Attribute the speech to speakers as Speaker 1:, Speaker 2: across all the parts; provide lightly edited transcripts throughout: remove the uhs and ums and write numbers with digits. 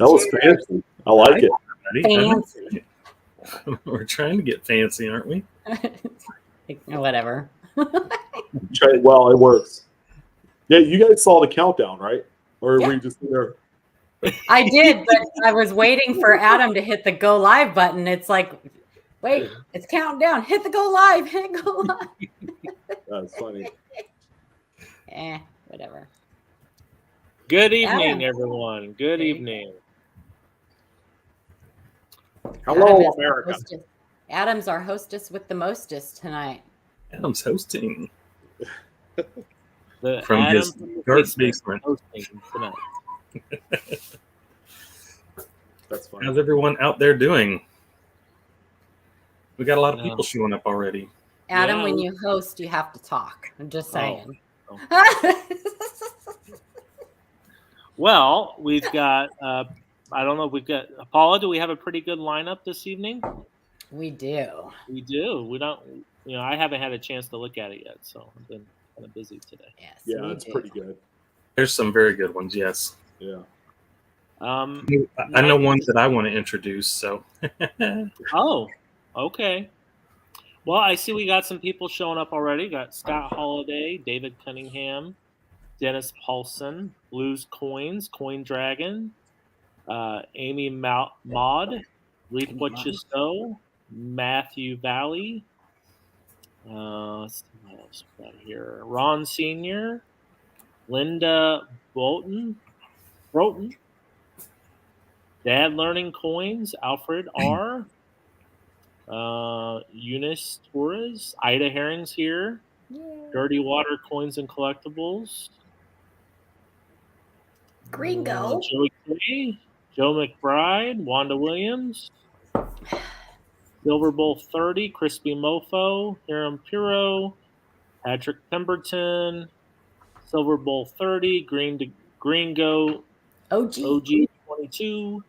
Speaker 1: That was fancy. I like it.
Speaker 2: Fancy. We're trying to get fancy, aren't we?
Speaker 3: Whatever.
Speaker 1: Well, it works. Yeah, you guys saw the countdown, right? Or were you just there?
Speaker 3: I did, but I was waiting for Adam to hit the go live button. It's like, wait, it's counting down. Hit the go live. Hit go live.
Speaker 1: That's funny.
Speaker 3: Whatever.
Speaker 4: Good evening, everyone. Good evening.
Speaker 1: Hello, America.
Speaker 3: Adam's our hostess with the mostest tonight.
Speaker 2: Adam's hosting.
Speaker 4: From
Speaker 2: his dark basement.
Speaker 4: Tonight.
Speaker 1: That's funny.
Speaker 2: How's everyone out there doing? We got a lot of people showing up already.
Speaker 3: Adam, when you host, you have to talk. I'm just saying.
Speaker 4: Well, we've got, I don't know if we've got, Paula, do we have a pretty good lineup this evening?
Speaker 3: We do.
Speaker 4: We do. We don't, I haven't had a chance to look at it yet, so I've been kind of busy today.
Speaker 3: Yes,
Speaker 1: yeah, it's pretty good.
Speaker 2: There's some very good ones, yes.
Speaker 1: Yeah.
Speaker 2: I know one that I want to introduce, so.
Speaker 4: Oh, okay. Well, I see we got some people showing up already. Got Scott Holiday, David Cunningham, Dennis Paulson, Blues Coins, Coin Dragon, Amy Maud, Read What You Sow, Matthew Valley. Let's see what else we got here. Ron Sr., Linda Broughton, Dad Learning Coins, Alfred R., Eunice Torres, Ida Herring's here, Dirty Water Coins and Collectibles,
Speaker 3: Gringo,
Speaker 4: Joey K, Joe McBride, Wanda Williams, Silver Bowl 30, Crispy Mofo, Hiram Piro, Patrick Pemberton, Silver Bowl 30, Gringo OG 22,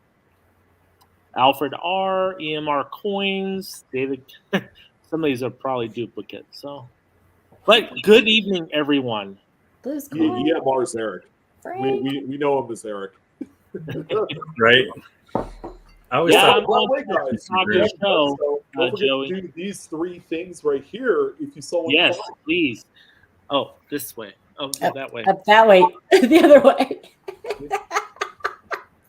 Speaker 4: Alfred R, EMR Coins, David. Some of these are probably duplicates. So, but good evening, everyone.
Speaker 1: EMR's Eric. We know him as Eric.
Speaker 2: Right. I always thought.
Speaker 1: Don't forget to do these three things right here. If you saw.
Speaker 4: Yes, please. Oh, this way. Oh, that way.
Speaker 3: Up that way. The other way.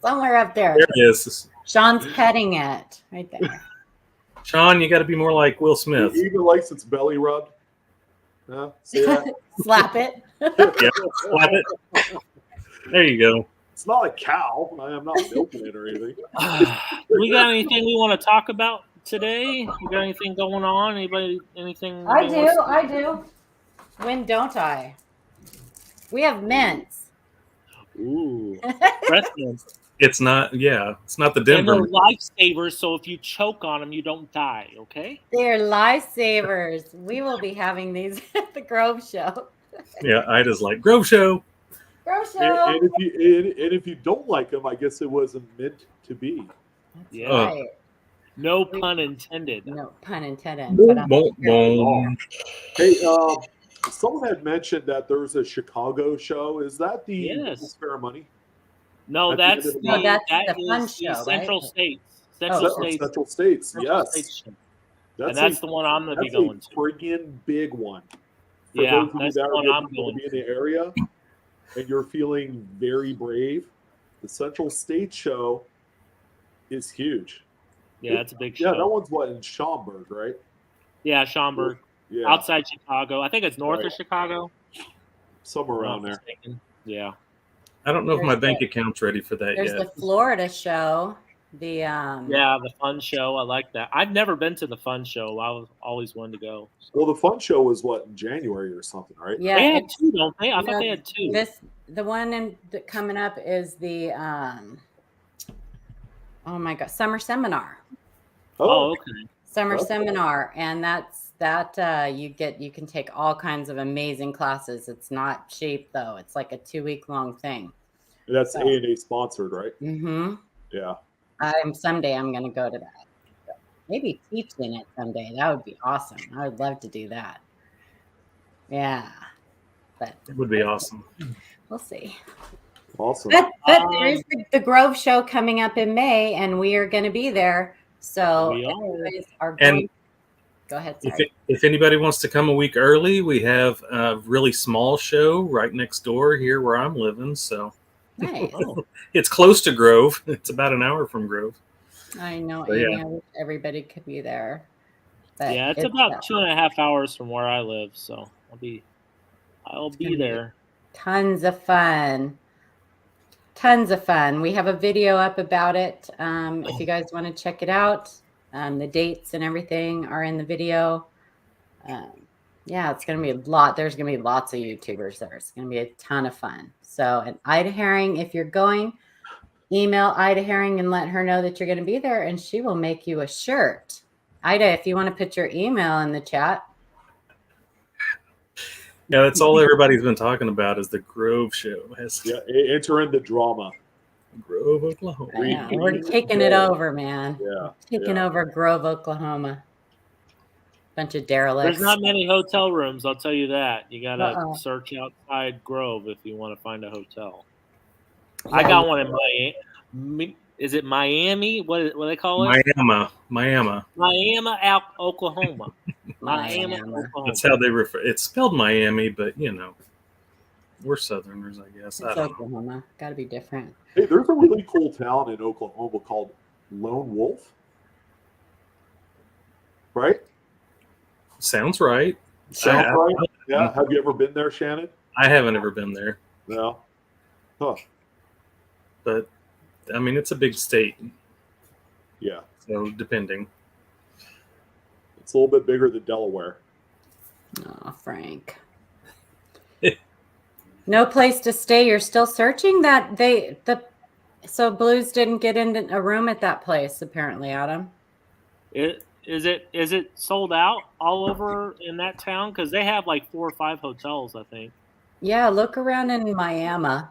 Speaker 3: Somewhere up there.
Speaker 2: There it is.
Speaker 3: Sean's petting it right there.
Speaker 2: Sean, you got to be more like Will Smith.
Speaker 1: He even likes its belly rubbed. See that?
Speaker 3: Slap it.
Speaker 2: Yeah, slap it. There you go.
Speaker 1: It's not a cow. I am not milking it or anything.
Speaker 4: We got anything we want to talk about today? We got anything going on? Anybody? Anything?
Speaker 3: I do. When don't I? We have mints.
Speaker 4: Ooh, breath mints.
Speaker 2: It's not the Denver.
Speaker 4: And they're lifesavers, so if you choke on them, you don't die, okay?
Speaker 3: They're lifesavers. We will be having these at the Grove Show.
Speaker 2: Yeah, Ida's like, Grove Show.
Speaker 3: Grove Show.
Speaker 1: And if you don't like them, I guess it wasn't meant to be.
Speaker 4: Yeah.
Speaker 3: Right.
Speaker 4: No pun intended.
Speaker 3: No pun intended.
Speaker 1: Hey, someone had mentioned that there's a Chicago show. Is that the Fair Money?
Speaker 4: No, that's the
Speaker 3: fun show,
Speaker 4: Central
Speaker 3: right?
Speaker 4: States.
Speaker 1: Central States, yes.
Speaker 4: States. That's the one I'm going to be going to.
Speaker 1: That's a friggin' big one. For
Speaker 4: yeah,
Speaker 1: those of
Speaker 4: that's
Speaker 1: you that
Speaker 4: the one I'm going
Speaker 1: to be in the area and you're feeling very brave, the Central States show is huge.
Speaker 4: Yeah, it's a big show.
Speaker 1: Yeah, that one's in Schaumburg, right?
Speaker 4: Yeah, Schaumburg. Yeah. Outside Chicago. I think it's north of Chicago.
Speaker 1: Somewhere around there.
Speaker 4: Yeah.
Speaker 2: I don't know if my bank account's ready for that yet.
Speaker 3: There's the Florida show. The
Speaker 4: fun show. I like that. I've never been to the fun show. I was always wanted to go.
Speaker 1: Well, the fun show was in January or something, right?
Speaker 3: Yeah,
Speaker 4: they had two, don't they? I thought they had two.
Speaker 3: The one coming up is the oh my god, Summer Seminar.
Speaker 4: Oh, okay.
Speaker 3: Summer Seminar, and that's you can take all kinds of amazing classes. It's not cheap though. It's like a 2-week long thing.
Speaker 1: That's A&A sponsored, right?
Speaker 3: Mm-hmm.
Speaker 1: Yeah.
Speaker 3: Someday I'm going to go to that. Maybe teach in it someday. That would be awesome. I would love to do that. Yeah. But
Speaker 2: it would be awesome.
Speaker 3: We'll see.
Speaker 1: Awesome.
Speaker 3: But there's the Grove show coming up in May, and we are going to be there. So
Speaker 4: We are.
Speaker 3: if you guys are
Speaker 2: And
Speaker 3: going, go ahead. Sorry.
Speaker 2: If anybody wants to come a week early, we have a really small show right next door here where I'm living. So
Speaker 3: Nice.
Speaker 2: it's close to Grove. It's about an hour from Grove.
Speaker 3: I know,
Speaker 2: So,
Speaker 3: Amy.
Speaker 2: yeah.
Speaker 3: I wish everybody could be there. But
Speaker 4: Yeah, it's about 2.5 hours from where I live, so I'll be there.
Speaker 3: Tons of fun. Tons of fun. We have a video up about it. If you guys want to check it out, the dates and everything are in the video. Yeah, it's going to be a lot. There's going to be lots of YouTubers there. It's going to be a ton of fun. So, and Ida Herring, if you're going, email Ida Herring and let her know that you're going to be there, and she will make you a shirt. Ida, if you want to put your email in the chat.
Speaker 2: Yeah, that's all everybody's been talking about is the Grove show.
Speaker 1: Yeah, enter in the drama.
Speaker 2: Grove, Oklahoma.
Speaker 3: Yeah, we're taking it over, man.
Speaker 1: Yeah,
Speaker 3: Taking over Grove, Oklahoma. Bunch of derelicts.
Speaker 4: There's not many hotel rooms, I'll tell you that. You got to
Speaker 3: Uh-oh.
Speaker 4: search outside Grove if you want to find a hotel.
Speaker 3: Yeah,
Speaker 4: I got one in Miami. Is it Miami? What do they call it?
Speaker 2: Miami.
Speaker 4: Miami, Oklahoma.
Speaker 3: Miami.
Speaker 4: Oklahoma.
Speaker 2: That's how they refer. It's spelled Miami, but we're Southerners, I guess.
Speaker 3: It's Oklahoma. Got to be different.
Speaker 1: Hey, there's a really cool town in Oklahoma called Lone Wolf. Right?
Speaker 2: Sounds right.
Speaker 1: Sounds right. Yeah. Have you ever been there, Shannon?
Speaker 2: I haven't ever been there.
Speaker 1: No. Huh.
Speaker 2: But I mean, it's a big state.
Speaker 1: Yeah.
Speaker 2: So depending.
Speaker 1: It's a little bit bigger than Delaware.
Speaker 3: Oh, Frank. No place to stay. You're still searching that so Blues didn't get into a room at that place, apparently, Adam.
Speaker 4: Is it sold out all over in that town? Because they have like 4 or 5 hotels, I think.
Speaker 3: Yeah, look around in Miami.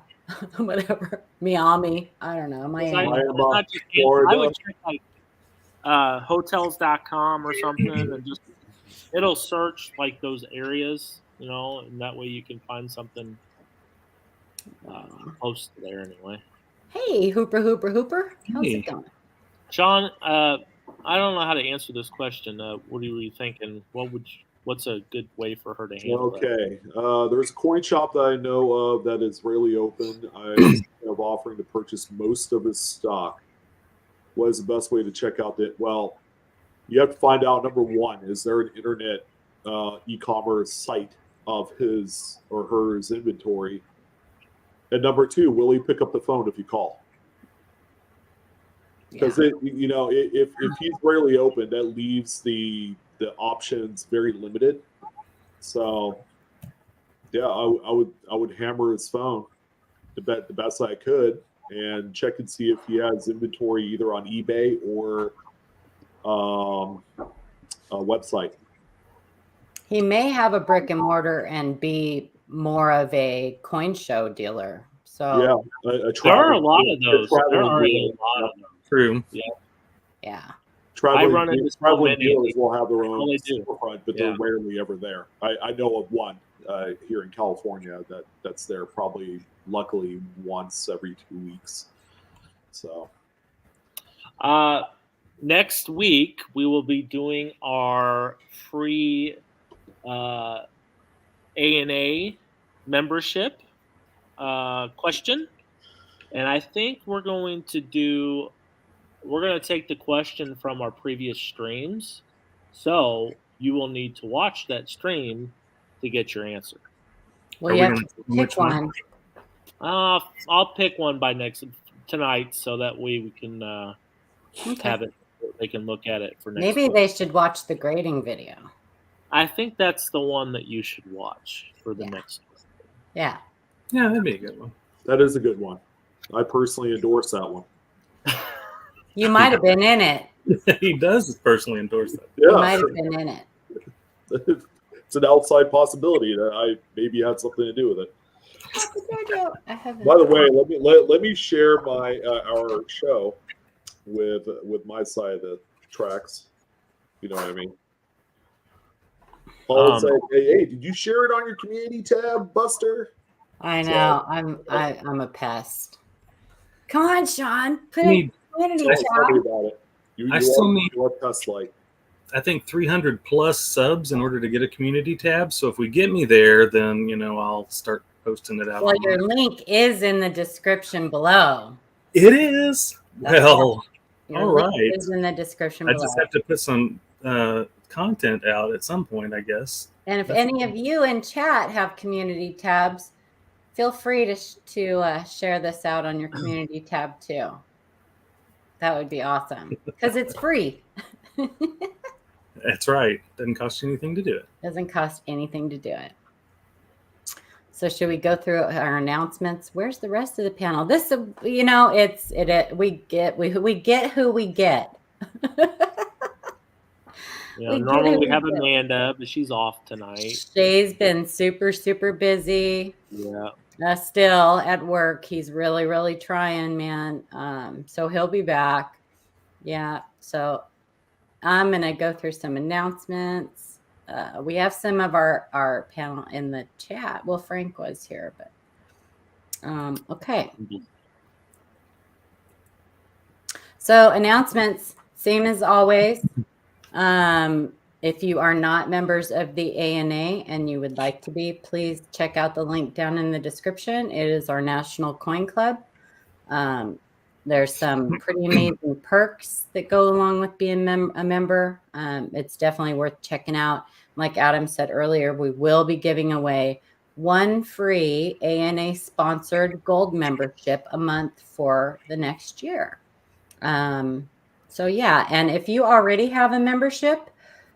Speaker 3: Whatever. Miami. I don't know. Miami.
Speaker 4: I would check like hotels.com or something and just it'll search like those areas, and that way you can find something close to there anyway.
Speaker 3: Hey, Hooper. How's it going?
Speaker 4: Sean, I don't know how to answer this question. What are you thinking? What's a good way for her to handle that?
Speaker 1: Okay. There's a coin shop that I know of that is rarely open. I'm offering to purchase most of his stock. What is the best way to check out that? Well, you have to find out, number one, is there an internet e-commerce site of his or hers inventory? And number two, will he pick up the phone if you call? Because if he's rarely open, that leaves the options very limited. So, yeah, I would hammer his phone the best I could and check and see if he has inventory either on eBay or a website.
Speaker 3: He may have a brick and mortar and be more of a coin show dealer. So
Speaker 1: yeah,
Speaker 4: there are a lot of those. There are a lot of them.
Speaker 2: True.
Speaker 3: Yeah.
Speaker 1: Traveling dealers will have their own storefront, but
Speaker 4: Yeah.
Speaker 1: they're rarely ever there. I know of one here in California that's there probably, luckily, once every 2 weeks. So,
Speaker 4: next week we will be doing our free ANA membership question, and I think we're going to take the question from our previous streams. So you will need to watch that stream to get your answer.
Speaker 3: Well, you have to pick one.
Speaker 4: I'll pick one by tonight, so that way we can have it. They can look at it for next.
Speaker 3: Maybe
Speaker 4: week.
Speaker 3: they should watch the grading video.
Speaker 4: I think that's the one that you should watch for the next one.
Speaker 3: Yeah.
Speaker 2: Yeah, that'd be a good one.
Speaker 1: that is a good one. I personally endorse that one.
Speaker 3: You might have been in it.
Speaker 2: He does personally endorse that.
Speaker 3: You
Speaker 1: Yeah.
Speaker 3: might have been in it.
Speaker 1: It's an outside possibility that I maybe had something to do with it.
Speaker 3: I haven't.
Speaker 1: By the way, let me share my our show with my side of the tracks. You know what I mean? Paul said, "Hey, did you share it on your community tab, Buster?"
Speaker 3: I
Speaker 1: So,
Speaker 3: know. I'm a pest. Come on, Sean. Put
Speaker 2: I
Speaker 3: a
Speaker 2: need-
Speaker 3: community
Speaker 1: tell me
Speaker 3: tab.
Speaker 1: about it.
Speaker 2: I still need,
Speaker 1: you are pest-like.
Speaker 2: I think 300 plus subs in order to get a community tab. So if we get me there, then I'll start posting it out.
Speaker 3: Well,
Speaker 2: online.
Speaker 3: your link is in the description below.
Speaker 2: It is.
Speaker 3: That's
Speaker 2: Well,
Speaker 3: Your
Speaker 2: all
Speaker 3: link
Speaker 2: right.
Speaker 3: is in the description
Speaker 2: I
Speaker 3: below.
Speaker 2: just have to put some content out at some point, I guess.
Speaker 3: And if any of you in chat have community tabs, feel free to share this out on your community tab too. That would be awesome because it's free.
Speaker 2: That's right. Doesn't cost you anything to do it.
Speaker 3: Doesn't cost anything to do it. So should we go through our announcements? Where's the rest of the panel? This, we get who we get.
Speaker 4: Normally we have Amanda, but she's off tonight.
Speaker 3: Shay's been super busy.
Speaker 4: Yeah.
Speaker 3: Still at work. He's really trying, man. So he'll be back. Yeah. So I'm going to go through some announcements. We have some of our panel in the chat. Well, Frank was here, but okay. So announcements, same as always. If you are not members of the ANA and you would like to be, please check out the link down in the description. It is our National Coin Club. There's some pretty amazing perks that go along with being a member. It's definitely worth checking out. Like Adam said earlier, we will be giving away one free ANA sponsored gold membership a month for the next year. So yeah, and if you already have a membership,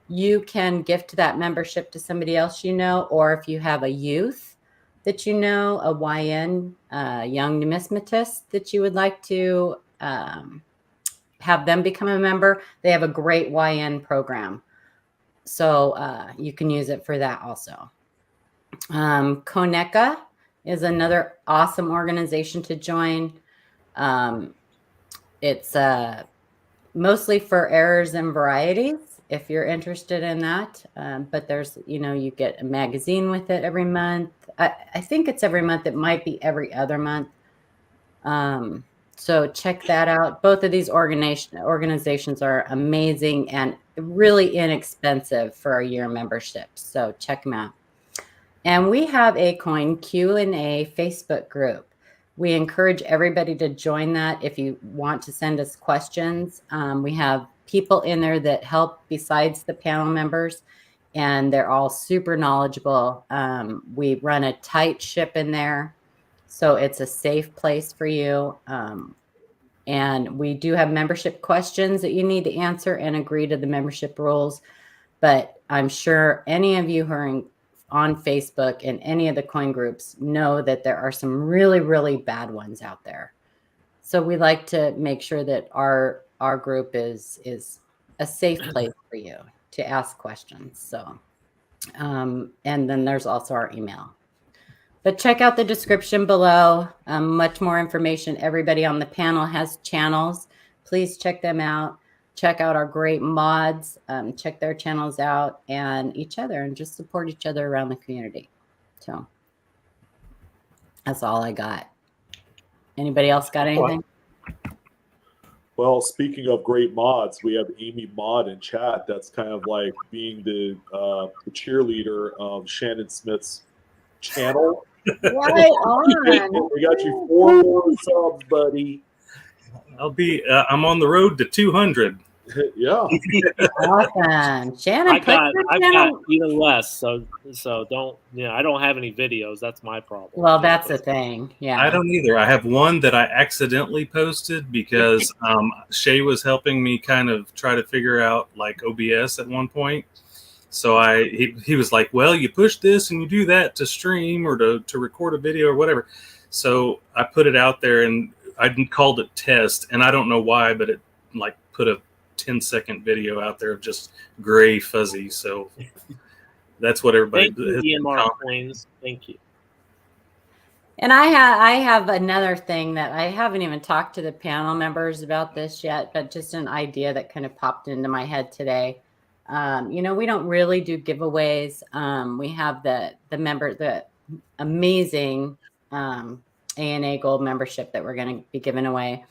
Speaker 3: you can gift that membership to somebody else you know, or if you have a youth that you know, a YN, young numismatist that you would like to have them become a member, they have a great YN program. So you can use it for that also. CONECA is another awesome organization to join. It's mostly for errors and varieties, if you're interested in that. But there's, you get a magazine with it every month. I think it's every month. It might be every other month. So check that out. Both of these organizations are amazing and really inexpensive for a year membership. So check them out. And we have a Coin Q&A Facebook group. We encourage everybody to join that if you want to send us questions. We have people in there that help besides the panel members, and they're all super knowledgeable. We run a tight ship in there, so it's a safe place for you. And we do have membership questions that you need to answer and agree to the membership rules. But I'm sure any of you who are on Facebook and any of the coin groups know that there are some really bad ones out there. So we like to make sure that our group is a safe place for you to ask questions. So, and then there's also our email. But check out the description below. Much more information. Everybody on the panel has channels. Please check them out. Check out our great mods. Check their channels out and each other, and just support each other around the community. So that's all I got. Anybody else got anything?
Speaker 1: Well, speaking of great mods, we have Amy Mod in chat. That's kind of like being the cheerleader of Shannon Smith's channel.
Speaker 3: Right on.
Speaker 1: We got you 4 more subs, buddy.
Speaker 2: I'm on the road to 200.
Speaker 1: Yeah.
Speaker 3: Awesome. Shannon,
Speaker 4: I've got even less. So don't, I don't have any videos. That's my problem.
Speaker 3: Well, that's the thing. Yeah.
Speaker 2: I don't either. I have one that I accidentally posted because Shay was helping me kind of try to figure out like OBS at one point. So he was like, well, you push this and you do that to stream or to record a video or whatever. So I put it out there and I called it test, and I don't know why, but it like put a 10-second video out there of just gray fuzzy. So that's what everybody.
Speaker 4: Thank you, DMR Coins. Thank you.
Speaker 3: And I have another thing that I haven't even talked to the panel members about this yet, but just an idea that kind of popped into my head today. We don't really do giveaways. We have the amazing ANA Gold membership that we're going to be giving away.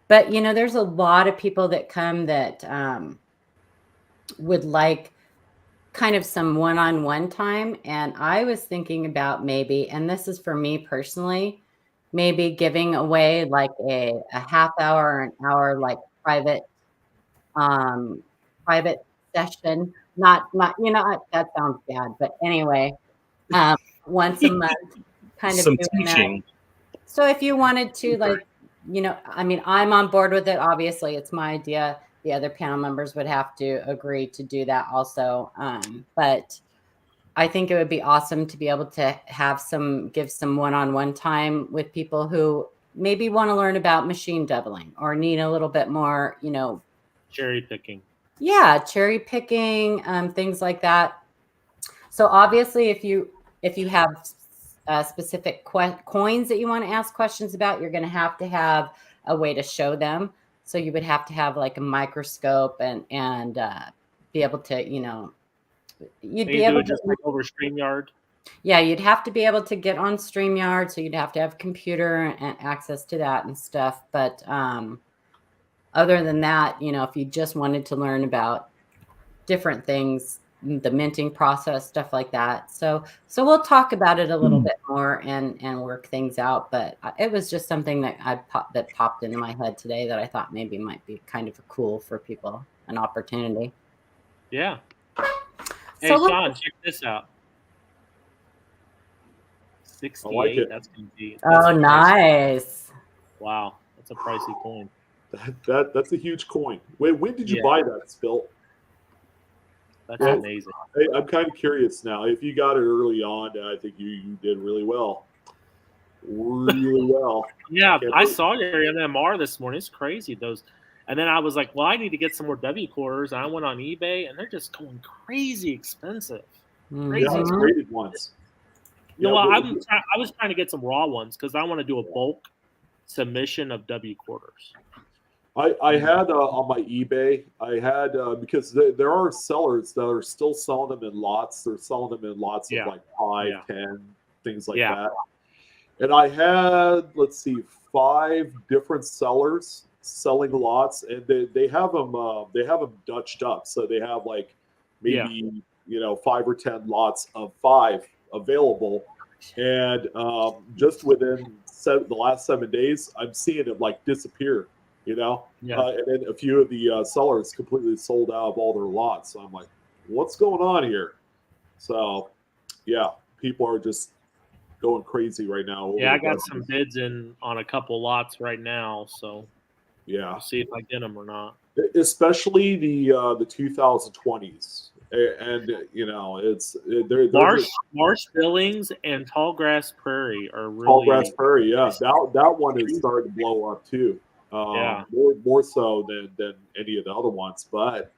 Speaker 3: But, you know, there's a lot of people that come that would like kind of some one-on-one time. And I was thinking about maybe, and this is for me personally, maybe giving away like a half hour or an hour, like private session. Not, you know, that sounds bad, but anyway, once a month, kind of
Speaker 2: Some
Speaker 3: doing that.
Speaker 2: teaching.
Speaker 3: So if you wanted to, like, you know, I mean, I'm on board with it. Obviously, it's my idea. The other panel members would have to agree to do that also. But I think it would be awesome to be able to give some one-on-one time with people who maybe want to learn about machine doubling or need a little bit more, you know,
Speaker 4: cherry picking.
Speaker 3: Yeah, cherry picking, things like that. So obviously, if you have specific coins that you want to ask questions about, you're going to have a way to show them. So you would have to have like a microscope and be able to, you know, you'd be able to
Speaker 4: just like over StreamYard.
Speaker 3: Yeah, you'd have to be able to get on StreamYard, so you'd have to have computer and access to that and stuff. But other than that, you know, if you just wanted to learn about different things, the minting process, stuff like that. So we'll talk about it a little bit more and work things out. But it was just something that popped into my head today that I thought maybe might be kind of cool for people, an opportunity.
Speaker 4: Yeah. Hey, Sean, check this out. 68.
Speaker 1: Like it.
Speaker 4: That's gonna be.
Speaker 3: Oh, nice.
Speaker 4: Wow, that's a pricey coin.
Speaker 1: That's a huge coin. Wait, when did you buy that, Spilt?
Speaker 4: That's amazing.
Speaker 1: Hey, I'm kind of curious now. If you got it early on, I think you did really well. Really well.
Speaker 4: Yeah, I saw your NMR this morning. It's crazy, those. And then I was like, well, I need to get some more W quarters. And I went on eBay, and they're just going crazy expensive. Crazy.
Speaker 1: Yeah, it's graded ones.
Speaker 4: You know, well, I was trying to get some raw ones because I want to do a bulk submission of W quarters.
Speaker 1: I had on my eBay, I had because there are sellers that are still selling them in lots. They're selling them in lots of like 5, 10, things like that. And I had, let's see, 5 different sellers selling lots, and they have them Dutched up, so they have like maybe 5 or 10 lots of 5 available, and just within the last 7 days, I'm seeing it like disappear. And then a few of the sellers completely sold out of all their lots. So I'm like, what's going on here? So, yeah, people are just going crazy right now.
Speaker 4: Yeah, I got some bids in on a couple lots right now. So, we'll see if I get them or not.
Speaker 1: Especially the 2020s. And, it's
Speaker 4: Marsh Billings and Tallgrass Prairie are really.
Speaker 1: Tallgrass Prairie, yeah. That one is starting to blow up, too. More so than any of the other ones. But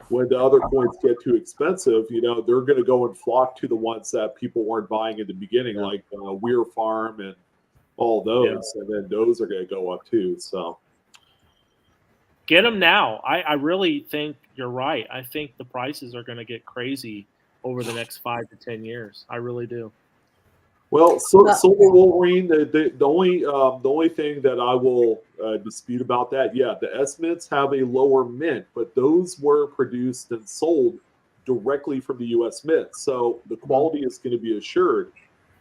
Speaker 1: when the other coins get too expensive, they're going to go and flock to the ones that people weren't buying in the beginning, like Weir Farm and all those. And then those are going to go up too. So
Speaker 4: get them now. I really think you're right. I think the prices are going to get crazy over the next 5 to 10 years. I really do.
Speaker 1: Well, Silver Wolverine, the only thing that I will dispute about that, the S-mints have a lower mint, but those were produced and sold directly from the U.S. Mint, so the quality is going to be assured,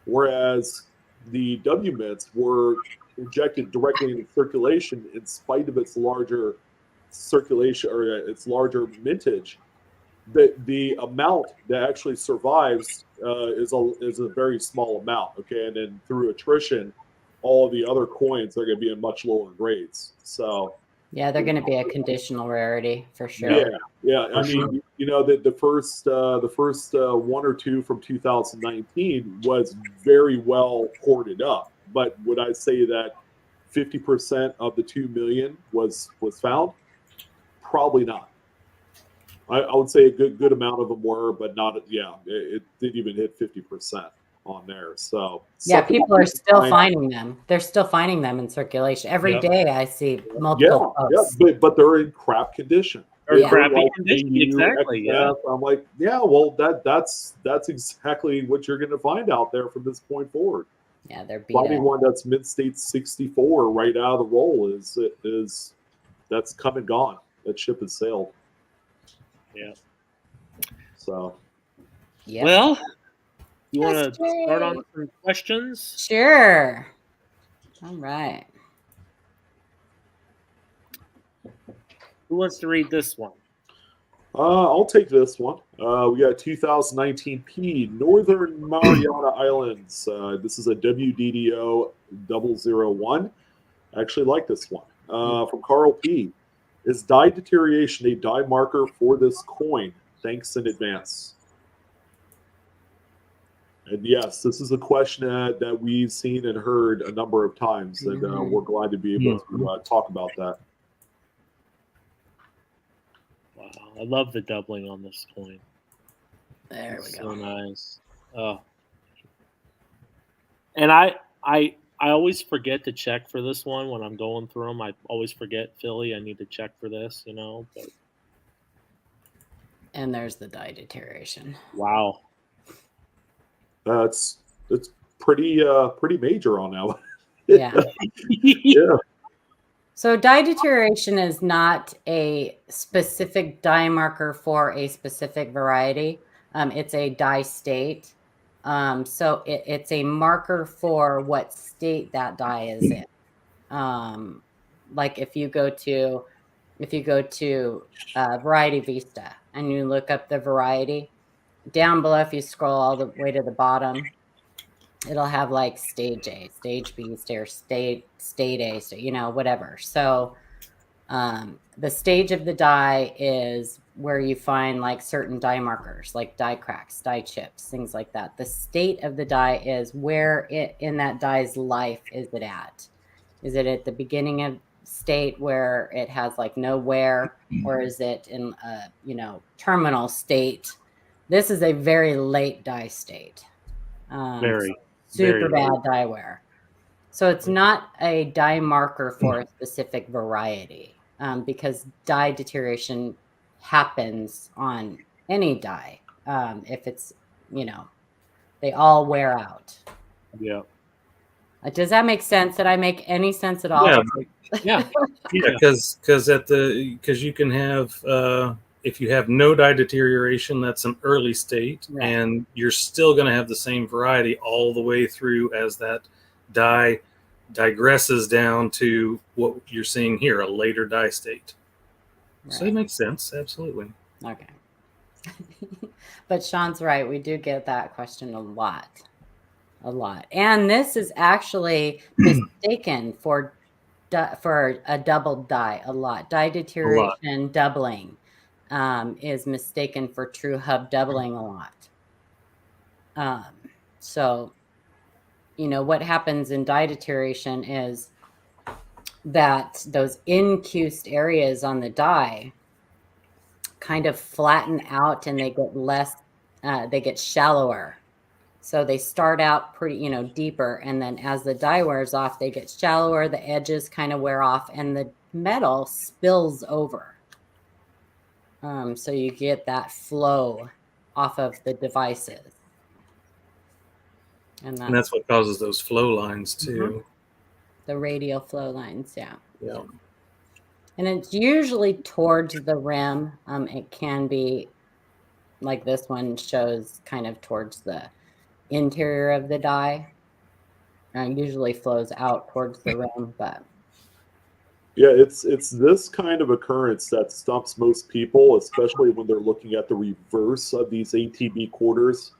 Speaker 1: whereas the W mints were injected directly into circulation in spite of its larger circulation or its larger mintage. The amount that actually survives is a very small amount, okay? And then through attrition, all of the other coins are going to be in much lower grades. So
Speaker 3: yeah, they're going to be a conditional rarity for sure.
Speaker 1: Yeah. I mean, the first 1 or 2 from 2019 was very well ported up, but would I say that 50% of the 2 million was found? Probably not. I would say a good amount of them were, but not. It didn't even hit 50% on there. So
Speaker 3: people are still finding them. They're still finding them in circulation every day. I see multiple posts.
Speaker 1: But they're in crap condition.
Speaker 4: Crappy condition, exactly. Yeah,
Speaker 1: I'm like, well, that's exactly what you're going to find out there from this point forward.
Speaker 3: Yeah, they're beat
Speaker 1: finding
Speaker 3: up.
Speaker 1: one that's mint state 64 right out of the roll is that's come and gone. That ship has sailed.
Speaker 4: Yeah.
Speaker 1: So
Speaker 3: Yep.
Speaker 4: Well, you want
Speaker 3: That's
Speaker 4: to start on
Speaker 3: great.
Speaker 4: some questions?
Speaker 3: Sure. All right.
Speaker 4: Who wants to read this one?
Speaker 1: I'll take this one. We got 2019 P Northern Mariana Islands. This is a WDDO 001. I actually like this one. From Carl P. Is dye deterioration a dye marker for this coin? Thanks in advance. And yes, this is a question that we've seen and heard a number of times, and we're glad to be able to talk about that.
Speaker 4: Wow, I love the doubling on this coin.
Speaker 3: There we go.
Speaker 4: So nice. Oh, and I always forget to check for this one when I'm going through them. I always forget Philly. I need to check for this, But
Speaker 3: And there's the dye deterioration.
Speaker 4: wow,
Speaker 1: It's pretty major on that one.
Speaker 3: Yeah.
Speaker 1: Yeah.
Speaker 3: So dye deterioration is not a specific dye marker for a specific variety. It's a dye state. So it's a marker for what state that dye is in. Like if you go to Variety Vista and you look up the variety, down below, if you scroll all the way to the bottom, it'll have like stage A, stage B, state A, whatever. So the stage of the dye is where you find like certain dye markers, like dye cracks, dye chips, things like that. The state of the dye is where it in that dye's life is it at? Is it at the beginning of state where it has like no wear, or is it in a terminal state? This is a very late dye state.
Speaker 4: very
Speaker 3: Super bad dye wear. So it's not a dye marker for a specific variety, because dye deterioration happens on any dye. If it's, they all wear out.
Speaker 4: Yeah.
Speaker 3: Does that make sense? Did I make any sense at all?
Speaker 4: Yeah.
Speaker 2: Because you can have if you have no dye deterioration, that's an early state,
Speaker 3: Right.
Speaker 2: and you're still going to have the same variety all the way through as that dye digresses down to what you're seeing here, a later dye state. Right. So it makes sense, absolutely.
Speaker 3: Okay. But Sean's right. We do get that question a lot. And this is actually mistaken for a double dye a lot. Dye deterioration doubling is mistaken for true hub doubling a lot. So, what happens in dye deterioration is that those incused areas on the dye kind of flatten out and they get less, they get shallower. So they start out pretty, deeper. And then as the dye wears off, they get shallower, the edges kind of wear off, and the metal spills over. So you get that flow off of the devices. And
Speaker 2: that's what causes those flow lines too.
Speaker 3: The radial flow lines, yeah.
Speaker 2: Yeah.
Speaker 3: And it's usually towards the rim. It can be like this one shows kind of towards the interior of the dye. Usually flows out towards the rim, but
Speaker 1: yeah, it's this kind of occurrence that stumps most people, especially when they're looking at the reverse of these ATB quarters,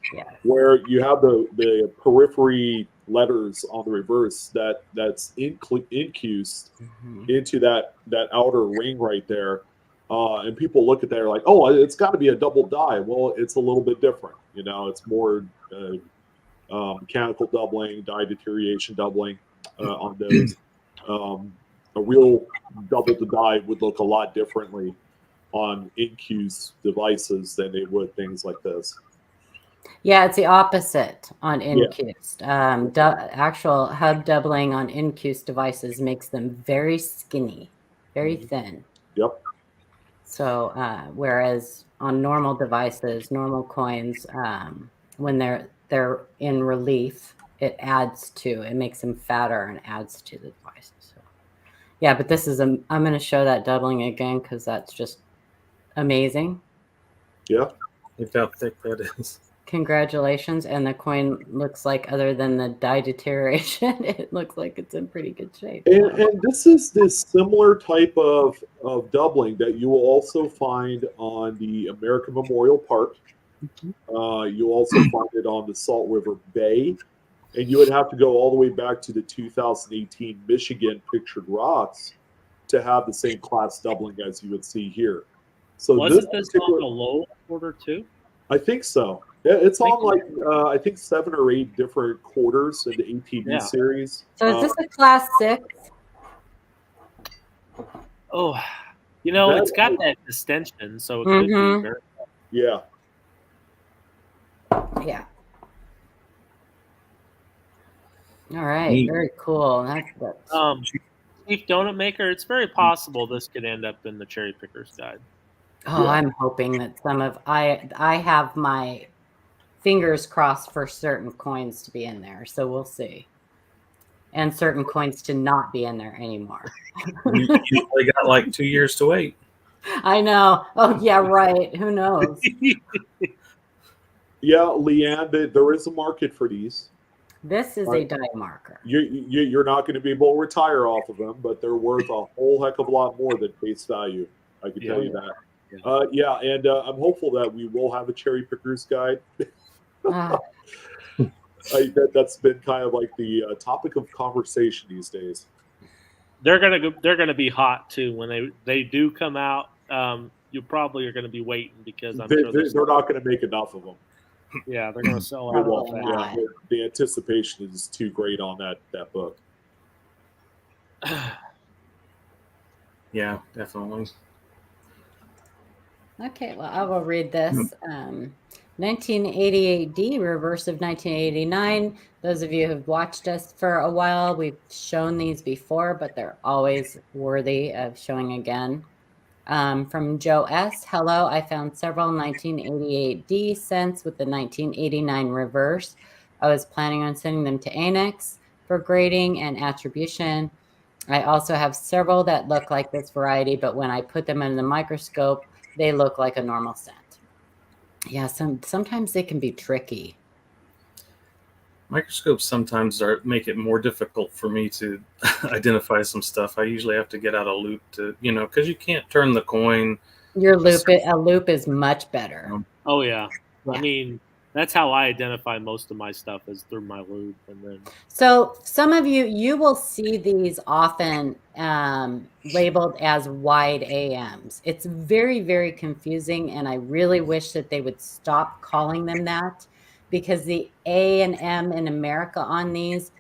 Speaker 1: where you have the periphery letters on the reverse that's incused into that outer ring right there, and people look at that and are like, oh, it's got to be a double dye. Well, it's a little bit different. It's more mechanical doubling, dye deterioration doubling on those. A real double to dye would look a lot differently on incused devices than it would things like this.
Speaker 3: Yeah, it's the opposite on incused. Actual hub doubling on incused devices makes them very skinny, very thin.
Speaker 1: Yep.
Speaker 3: So whereas on normal devices, normal coins, when they're in relief it adds to, it makes them fatter and adds to the device. So yeah, but this is I'm going to show that doubling again because that's just amazing.
Speaker 1: Yeah.
Speaker 2: Look how thick that is.
Speaker 3: Congratulations. And the coin looks like, other than the dye deterioration, it looks like it's in pretty good shape.
Speaker 1: And this is this similar type of doubling that you will also find on the American Memorial Park. You'll also find it on the Salt River Bay. And you would have to go all the way back to the 2018 Michigan Pictured Rocks to have the same class doubling as you would see here. So
Speaker 4: wasn't this on the low quarter too?
Speaker 1: I think so. Yeah, it's on like I think 7 or 8 different quarters in the ATV series.
Speaker 3: So is this a class 6?
Speaker 4: Oh, you know, it's got that distension, so it could be very.
Speaker 1: Yeah.
Speaker 3: Yeah. All right, very cool. That's
Speaker 4: Chief Donut Maker, it's very possible this could end up in the Cherry Picker's Guide.
Speaker 3: Oh, yeah. I'm hoping that I have my fingers crossed for certain coins to be in there, so we'll see. And certain coins to not be in there anymore.
Speaker 2: You only got like 2 years to wait.
Speaker 3: I know. Oh, yeah, right. Who knows?
Speaker 1: Yeah, Leanne, there is a market for these.
Speaker 3: This is a die marker.
Speaker 1: You're not going to be able to retire off of them, but they're worth a whole heck of a lot more than face value. I can tell you that. And I'm hopeful that we will have a Cherry Picker's Guide. That's been kind of like the topic of conversation these days.
Speaker 4: They're gonna be hot too when they do come out. You probably are going to be waiting because I'm sure
Speaker 1: they're not going to make enough of them.
Speaker 4: Yeah, they're going to sell out.
Speaker 1: Yeah, the anticipation is too great on that book.
Speaker 2: Yeah, definitely.
Speaker 3: Okay, well, I will read this. 1988D, reverse of 1989. Those of you who have watched us for a while, we've shown these before, but they're always worthy of showing again. From Joe S. Hello, I found several 1988D cents with the 1989 reverse. I was planning on sending them to Annex for grading and attribution. I also have several that look like this variety, but when I put them in the microscope, they look like a normal cent. Yeah, sometimes they can be tricky.
Speaker 2: Microscopes sometimes make it more difficult for me to identify some stuff. I usually have to get out a loop to, because you can't turn the coin.
Speaker 3: A loop is much better.
Speaker 4: Oh yeah. I mean, that's how I identify most of my stuff is through my loop, and then.
Speaker 3: So some of you will see these often labeled as wide AMs. It's very, very confusing, and I really wish that they would stop calling them that. Because the A and M in America on these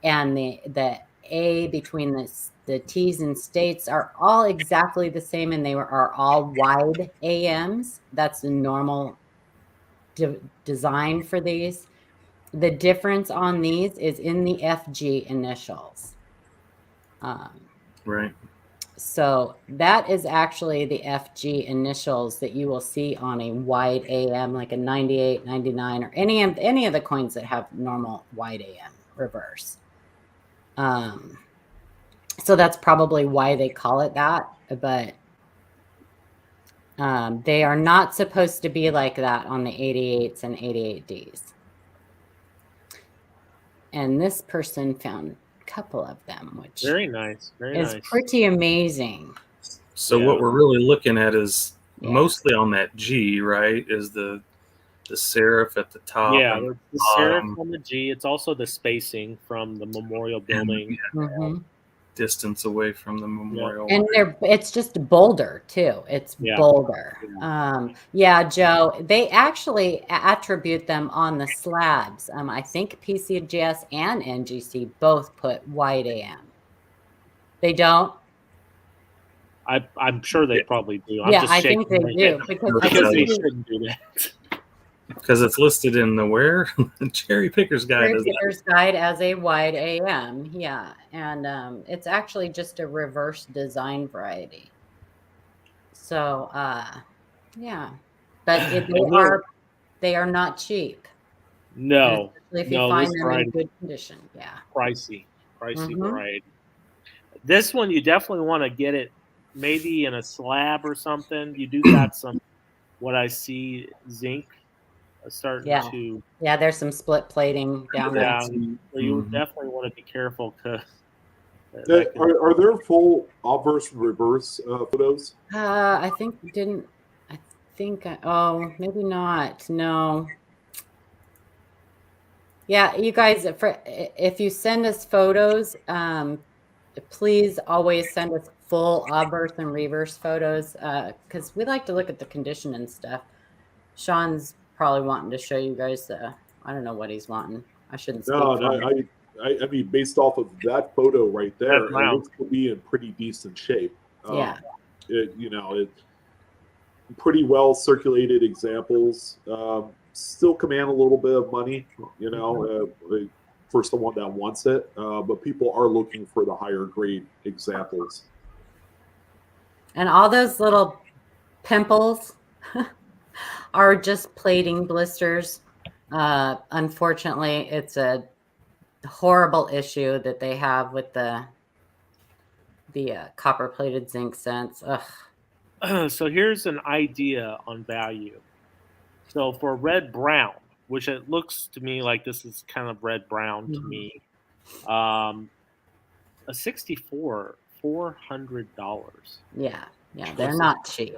Speaker 3: and the A between the T's and states are all exactly the same, and they are all wide AMs. That's the normal design for these. The difference on these is in the FG initials.
Speaker 2: Right.
Speaker 3: So that is actually the FG initials that you will see on a wide AM, like a 98, 99, or any of the coins that have normal wide AM reverse. So that's probably why they call it that, but they are not supposed to be like that on the 88s and 88Ds. And this person found couple of them, which
Speaker 4: very nice,
Speaker 3: pretty amazing.
Speaker 2: So what we're really looking at is mostly on that G, right? Is the serif at the top?
Speaker 4: Yeah, the serif on the G. It's also the spacing from the memorial building,
Speaker 2: distance away from the memorial,
Speaker 3: and it's just bolder too. It's bolder. Joe, they actually attribute them on the slabs. I think PCGS and NGC both put wide AM. They don't.
Speaker 4: I'm sure they probably do.
Speaker 3: I think they do
Speaker 4: because they shouldn't do that.
Speaker 2: Because it's listed in the Cherry Picker's Guide.
Speaker 3: Cherry Picker's Guide as a wide AM, and it's actually just a reverse design variety. So, but they are not cheap.
Speaker 4: No,
Speaker 3: Especially if you
Speaker 4: no,
Speaker 3: find
Speaker 4: this
Speaker 3: them in
Speaker 4: variety
Speaker 3: good condition. Yeah.
Speaker 4: pricey
Speaker 3: Mhm.
Speaker 4: variety. This one you definitely want to get it maybe in a slab or something. You do got some what I see zinc starting
Speaker 3: Yeah.
Speaker 4: to
Speaker 3: Yeah, there's some split plating down there.
Speaker 4: yeah. So you
Speaker 2: Mhm.
Speaker 4: definitely want to be careful because
Speaker 1: Are there full obverse and reverse photos?
Speaker 3: I think oh, maybe not. No. Yeah, you guys, if you send us photos, please always send us full obverse and reverse photos, because we like to look at the condition and stuff. Sean's probably wanting to show you guys. I don't know what he's wanting. I shouldn't speak
Speaker 1: No,
Speaker 3: for
Speaker 1: no.
Speaker 3: him.
Speaker 1: I mean, based off of that photo right there, it
Speaker 4: round.
Speaker 1: looks to be in pretty decent shape.
Speaker 3: Yeah.
Speaker 1: It pretty well circulated examples. Still command a little bit of money, for someone that wants it. But people are looking for the higher grade examples.
Speaker 3: And all those little pimples are just plating blisters. Unfortunately, it's a horrible issue that they have with the copper plated zinc cents. Ugh.
Speaker 4: So here's an idea on value. So for red brown, which it looks to me like this is kind of red brown to me, a 64, $400.
Speaker 3: Yeah, they're not cheap.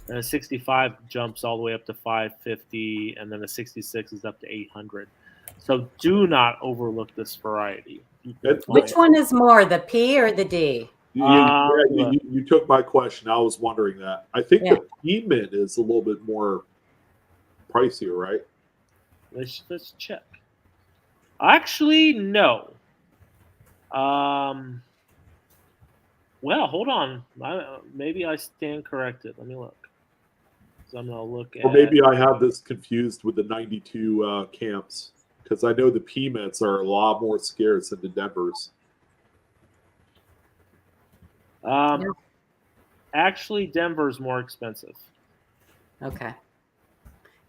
Speaker 4: And a 65 jumps all the way up to 550, and then a 66 is up to 800. So do not overlook this variety.
Speaker 3: Which one is more, the P or the D?
Speaker 1: You took my question. I was wondering that. I think
Speaker 3: Yeah.
Speaker 1: the P-Mint is a little bit more pricier, right?
Speaker 4: Let's check. Actually, no. Well, hold on. Maybe I stand corrected. Let me look. So I'm gonna look at.
Speaker 1: Or maybe I have this confused with the 92 camps, because I know the P-Mints are a lot more scarce than the Denvers.
Speaker 4: Actually, Denver's more expensive.
Speaker 3: Okay.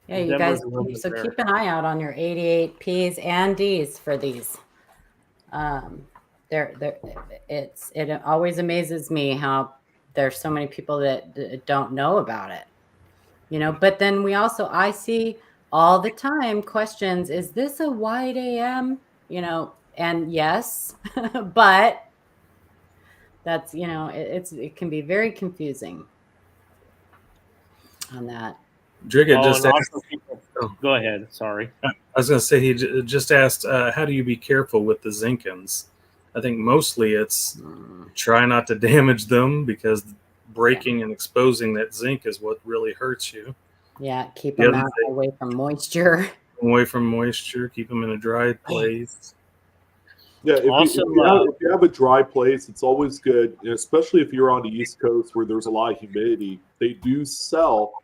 Speaker 3: Yeah, you guys. So keep an eye out on your 88 Ps and Ds for these. It always amazes me how there's so many people that don't know about it. But then I see all the time questions, is this a wide AM? And yes, but that's, it can be very confusing on that.
Speaker 2: Driggett just asked.
Speaker 4: Go ahead. Sorry.
Speaker 2: I was going to say, he just asked, how do you be careful with the Zinkins? I think mostly it's try not to damage them, because breaking and exposing that zinc is what really hurts you.
Speaker 3: Yeah, keep them away from moisture.
Speaker 2: Away from moisture, keep them in a dry place.
Speaker 1: Yeah, if you have a dry place, it's always good, especially if you're on the East Coast where there's a lot of humidity. They do sell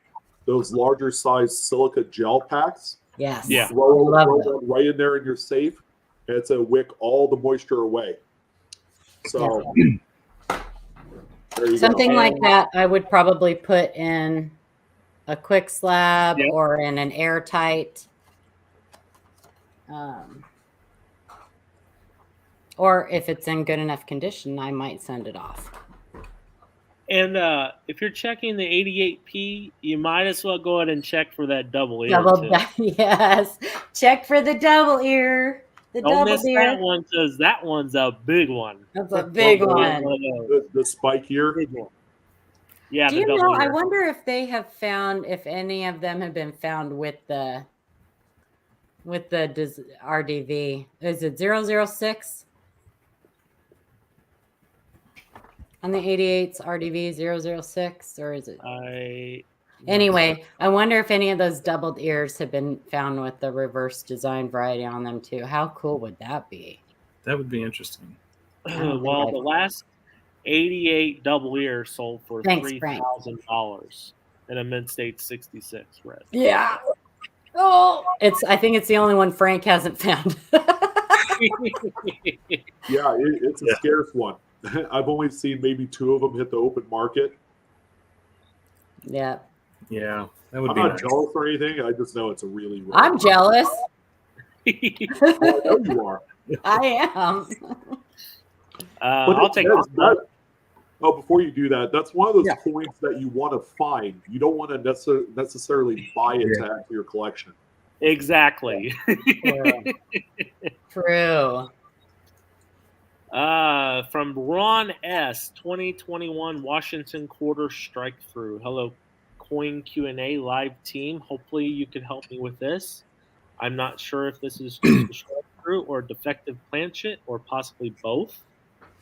Speaker 1: those larger size silica gel packs.
Speaker 3: Yes.
Speaker 4: Yeah.
Speaker 1: Throw them right in there in your safe, and it's a wick all the moisture away. So
Speaker 3: something like that, I would probably put in a quick slab or in an airtight. Or if it's in good enough condition, I might send it off.
Speaker 4: And if you're checking the 88P, you might as well go ahead and check for that double ear.
Speaker 3: Yes, check for the double ear.
Speaker 4: Don't miss that one, because that one's a big one.
Speaker 3: That's a big one.
Speaker 1: The spike ear.
Speaker 4: Big one. Yeah.
Speaker 3: Do you know? I wonder if they have found, if any of them have been found with the RDV. Is it 006? On the 88's RDV 006, or is it? Anyway, I wonder if any of those doubled ears have been found with the reverse design variety on them too. How cool would that be?
Speaker 2: That would be interesting.
Speaker 4: Well, the last 88 double ear sold for $3,000 in a mid-state 66 red.
Speaker 3: Yeah. Oh, I think it's the only one Frank hasn't found.
Speaker 1: Yeah, it's a scarce one. I've only seen maybe 2 of them hit the open market.
Speaker 3: Yeah.
Speaker 2: Yeah, that would
Speaker 1: I'm
Speaker 2: be
Speaker 1: not
Speaker 2: nice.
Speaker 1: jealous or anything. I just know it's a really rare.
Speaker 3: I'm jealous.
Speaker 1: Oh, I know you are.
Speaker 3: I am.
Speaker 4: I'll take
Speaker 1: that. Oh, before you do that, that's one of those
Speaker 2: Yeah.
Speaker 1: coins that you want to find. You don't want to necessarily buy it to add to your collection.
Speaker 4: Exactly.
Speaker 3: True.
Speaker 4: From Ron S, 2021 Washington quarter strike through. Hello, Coin Q&A live team. Hopefully you can help me with this. I'm not sure if this is just a strike through or defective planchet or possibly both.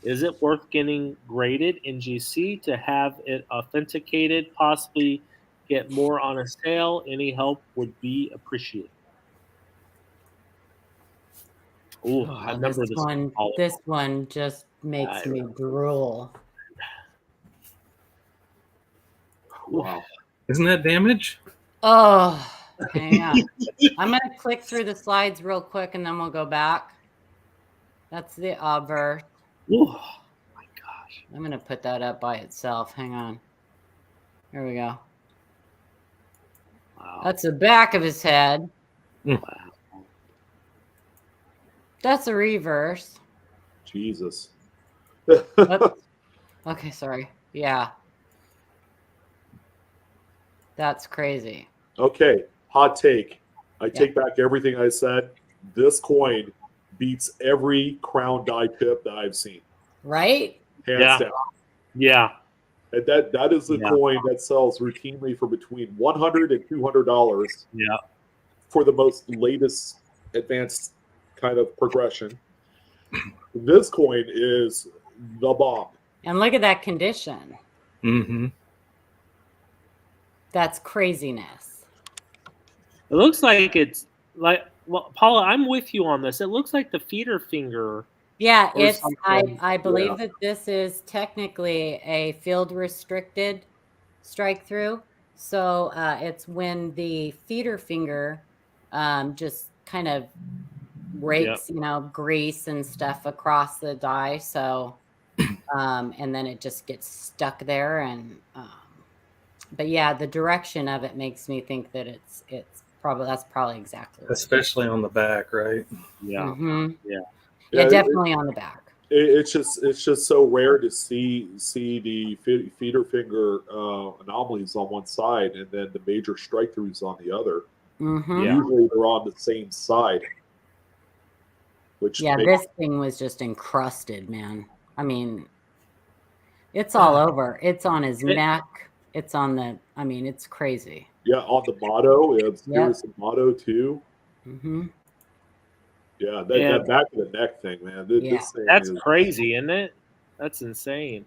Speaker 4: Is it worth getting graded NGC to have it authenticated, possibly get more on a sale? Any help would be appreciated. Oh, I remember this
Speaker 3: one. This one just makes me drool.
Speaker 1: Wow.
Speaker 2: Isn't that damage?
Speaker 3: Oh, hang on. I'm going to click through the slides real quick and then we'll go back. That's the obverse.
Speaker 4: Oh, my gosh.
Speaker 3: I'm going to put that up by itself. Hang on. Here we go.
Speaker 4: Wow.
Speaker 3: That's the back of his head.
Speaker 4: Wow.
Speaker 3: That's a reverse.
Speaker 1: Jesus.
Speaker 3: Okay, sorry. Yeah. That's crazy.
Speaker 1: Okay, hot take. I take back everything I said. This coin beats every crown die tip that I've seen.
Speaker 3: Right?
Speaker 1: Hands down.
Speaker 4: Yeah.
Speaker 1: And that is the coin that sells routinely for between $100 and $200.
Speaker 4: Yeah.
Speaker 1: For the most latest advanced kind of progression. This coin is the bomb.
Speaker 3: And look at that condition.
Speaker 2: Mm-hmm.
Speaker 3: That's craziness.
Speaker 4: It looks like it's like, well, Paula, I'm with you on this. It looks like the feeder finger.
Speaker 3: Yeah,
Speaker 4: or
Speaker 3: it's
Speaker 4: something.
Speaker 3: I believe that this is technically a field restricted strike through. So it's when the feeder finger just kind of rakes, grease and stuff across the die. So and then it just gets stuck there. And but yeah, the direction of it makes me think that it's probably exactly right.
Speaker 2: Especially on the back, right?
Speaker 4: Yeah.
Speaker 3: Mm-hmm.
Speaker 4: Yeah.
Speaker 3: Definitely on the back.
Speaker 1: It's just so rare to see the feeder finger anomalies on one side and then the major strike throughs on the other.
Speaker 3: Mm-hmm.
Speaker 4: Yeah.
Speaker 1: Usually they're on the same side. Which
Speaker 3: this thing was just encrusted, man. I mean, it's all over. It's on his neck. It's on the. I mean, it's crazy.
Speaker 1: Yeah, on the motto, there's the motto too.
Speaker 3: Mm-hmm.
Speaker 1: Yeah, that back of the neck thing, man. This thing
Speaker 4: that's
Speaker 1: is
Speaker 4: crazy, isn't it? That's insane.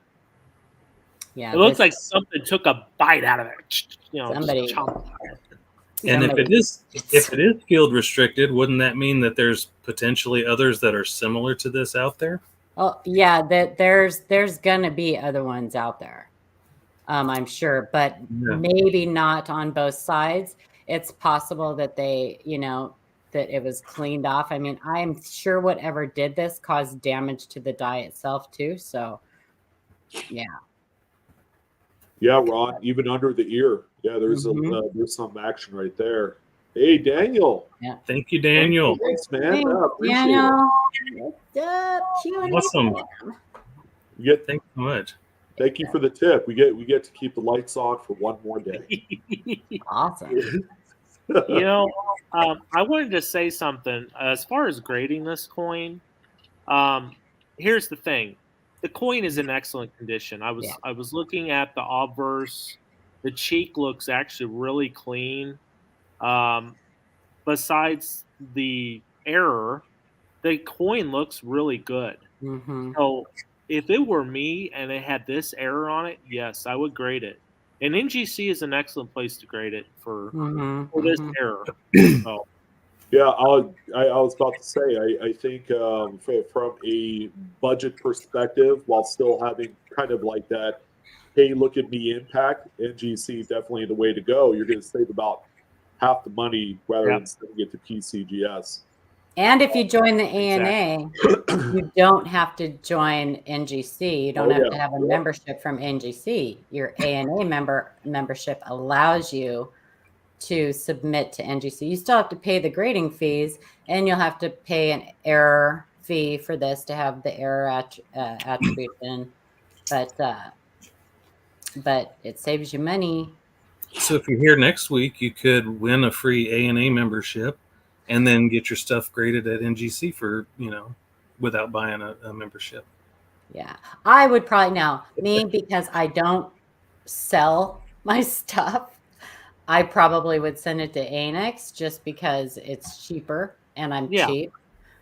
Speaker 3: Yeah,
Speaker 4: it looks like something took a bite out of it.
Speaker 3: Somebody.
Speaker 2: And if it is field restricted, wouldn't that mean that there's potentially others that are similar to this out there?
Speaker 3: Oh yeah, that there's gonna be other ones out there. I'm sure, but maybe not on both sides. It's possible that they, that it was cleaned off. I mean, I'm sure whatever did this caused damage to the die itself too. So, yeah.
Speaker 1: Yeah, Ron, even under the ear. Yeah, there's there's some action right there. Hey, Daniel.
Speaker 3: Yeah.
Speaker 2: Thank you, Daniel.
Speaker 1: Thanks, man.
Speaker 3: Thanks,
Speaker 1: Appreciate
Speaker 3: Daniel. What's up?
Speaker 2: Awesome. Thanks so much.
Speaker 1: Thank you for the tip. We get to keep the lights on for one more day.
Speaker 3: Awesome.
Speaker 4: I wanted to say something as far as grading this coin. Here's the thing: the coin is in excellent condition. I was looking at the obverse. The cheek looks actually really clean. Besides the error, the coin looks really good.
Speaker 3: Mm-hmm.
Speaker 4: So if it were me and it had this error on it, yes, I would grade it. And NGC is an excellent place to grade it for this error. So.
Speaker 1: Yeah, I was about to say, I think from a budget perspective, while still having kind of like that, hey, look at me impact, NGC definitely the way to go. You're going to save about half the money rather than sending it to PCGS.
Speaker 3: And if you join the ANA, you don't have to join NGC. You don't have to have a membership from NGC. Your ANA membership allows you to submit to NGC. You still have to pay the grading fees, and you'll have to pay an error fee for this to have the error attribution. But it saves you money.
Speaker 2: So if you're here next week, you could win a free ANA membership and then get your stuff graded at NGC for, without buying a membership.
Speaker 3: Yeah. I would probably now, me, because I don't sell my stuff, I probably would send it to Annex just because it's cheaper and I'm cheap.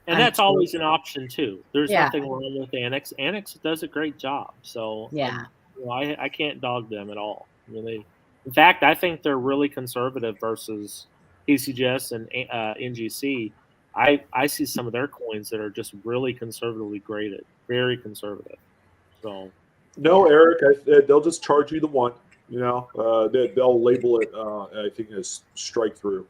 Speaker 4: And
Speaker 3: I'm
Speaker 4: that's
Speaker 3: cheap.
Speaker 4: always an option too. There's
Speaker 3: Yeah.
Speaker 4: nothing wrong with Annex. Annex does a great job. So
Speaker 3: Yeah.
Speaker 4: I can't dog them at all. Really. In fact, I think they're really conservative versus PCGS and NGC. I see some of their coins that are just really conservatively graded, very conservative. So
Speaker 1: No, Eric, they'll just charge you the one. They'll label it, I think, as strike through.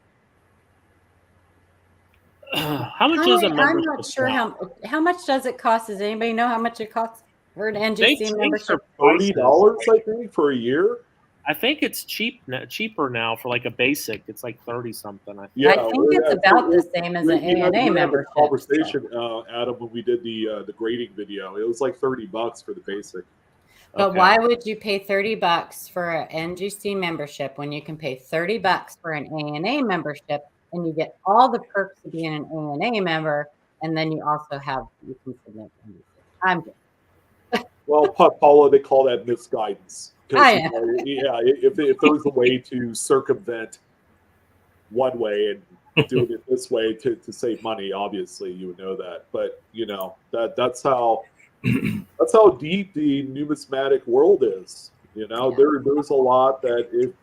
Speaker 4: How much is a membership?
Speaker 3: I'm not sure how much does it cost. Does anybody know how much it costs for an NGC membership?
Speaker 1: $30, I think, for a year.
Speaker 4: I think it's cheaper now for like a basic. It's like 30 something.
Speaker 3: I think it's about the same as an ANA membership.
Speaker 1: Conversation, Adam, when we did the grading video, it was like $30 for the basic.
Speaker 3: But why would you pay $30 for an NGC membership when you can pay $30 for an ANA membership and you get all the perks of being an ANA member, and then you also you can submit NGC? I'm good.
Speaker 1: Well, Paula, they call that misguidance.
Speaker 3: I know.
Speaker 1: If there was a way to circumvent one way and do it this way to save money, obviously you would know that. But that's how deep the numismatic world is. There's a lot that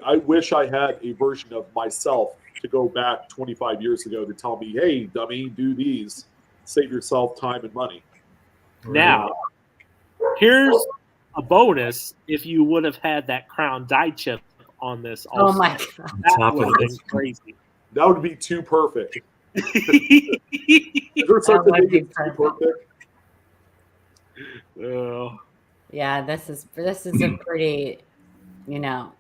Speaker 1: I wish I had a version of myself to go back 25 years ago to tell me, hey, dummy, do these, save yourself time and money.
Speaker 4: Now, here's a bonus if you would have had that crown die chip on this also.
Speaker 3: Oh my God.
Speaker 4: That would have been crazy.
Speaker 1: That would be too perfect. Is there something that is too perfect?
Speaker 3: Yeah, this is a pretty, a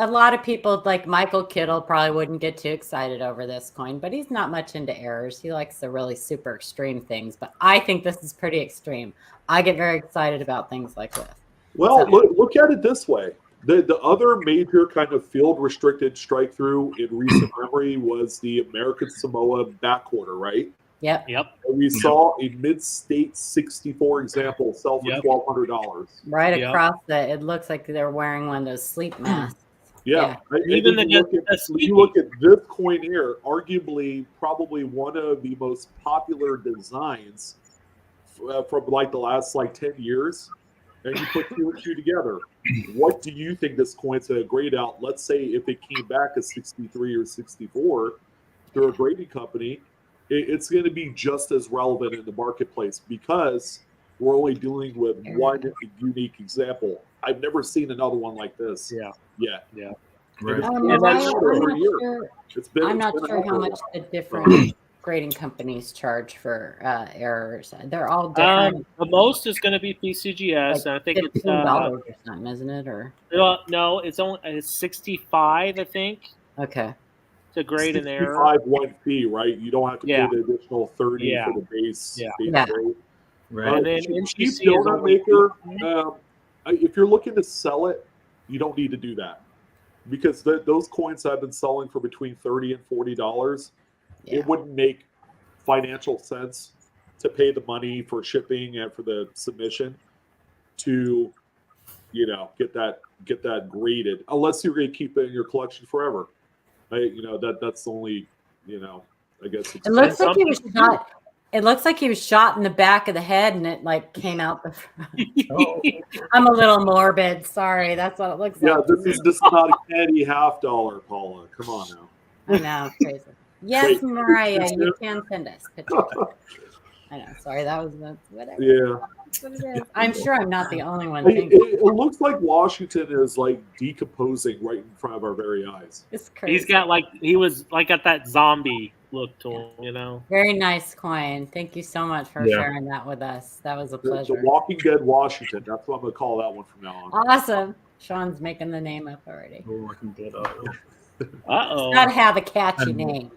Speaker 3: lot of people like Michael Kittle probably wouldn't get too excited over this coin, but he's not much into errors. He likes the really super extreme things, but I think this is pretty extreme. I get very excited about things like this.
Speaker 1: Well, look at it this way. The other major kind of field restricted strike through in recent memory was the American Samoa back quarter, right?
Speaker 3: Yep.
Speaker 1: And we saw a mid-state 64 example sell for $1,200.
Speaker 3: Right across it looks like they're wearing one of those sleep masks.
Speaker 1: Yeah.
Speaker 4: Even
Speaker 1: you look at this coin here, arguably probably one of the most popular designs from like the last 10 years. And you put two and two together. What do you think this coin's going to grade out? Let's say if it came back as 63 or 64 through a grading company, it's going to be just as relevant in the marketplace because we're only dealing with one unique example. I've never seen another one like this.
Speaker 4: Yeah.
Speaker 1: Right.
Speaker 3: I'm not sure how much the different grading companies charge for errors. They're all different.
Speaker 4: The most is going to be PCGS, and I think it's
Speaker 3: $15 or something, isn't it? Or
Speaker 4: no, it's $65, I think.
Speaker 3: Okay.
Speaker 4: To grade an error.
Speaker 1: 65 one fee, right? You don't have to pay the additional 30 for the base. Grade.
Speaker 2: Right.
Speaker 4: And then
Speaker 1: cheap donut maker. If you're looking to sell it, you don't need to do that because those coins have been selling for between $30 and $40. It wouldn't make financial sense to pay the money for shipping and for the submission to, get that graded unless you're going to keep it in your collection forever. That's the only, I guess.
Speaker 3: It looks like he was shot. It looks like he was shot in the back of the head and it came out the front. I'm a little morbid. Sorry. That's what it looks like.
Speaker 1: Yeah, this is not a candy $50, Paula. Come on now.
Speaker 3: I know. Crazy. Yes, Mariah, you can send us pictures. I know. Sorry, that's whatever.
Speaker 1: Yeah.
Speaker 3: That's what it is. I'm sure I'm not the only one.
Speaker 1: It looks like Washington is decomposing right in front of our very eyes.
Speaker 3: It's crazy.
Speaker 4: He's got he was got that zombie look to him,
Speaker 3: Very nice coin. Thank you so much for sharing that with us. That was a pleasure.
Speaker 1: The Walking Dead Washington. That's what I'm going to call that one from now on.
Speaker 3: Awesome. Sean's making the name up already.
Speaker 2: Oh, I can get all.
Speaker 4: Uh-oh.
Speaker 3: It's got to have a catchy name.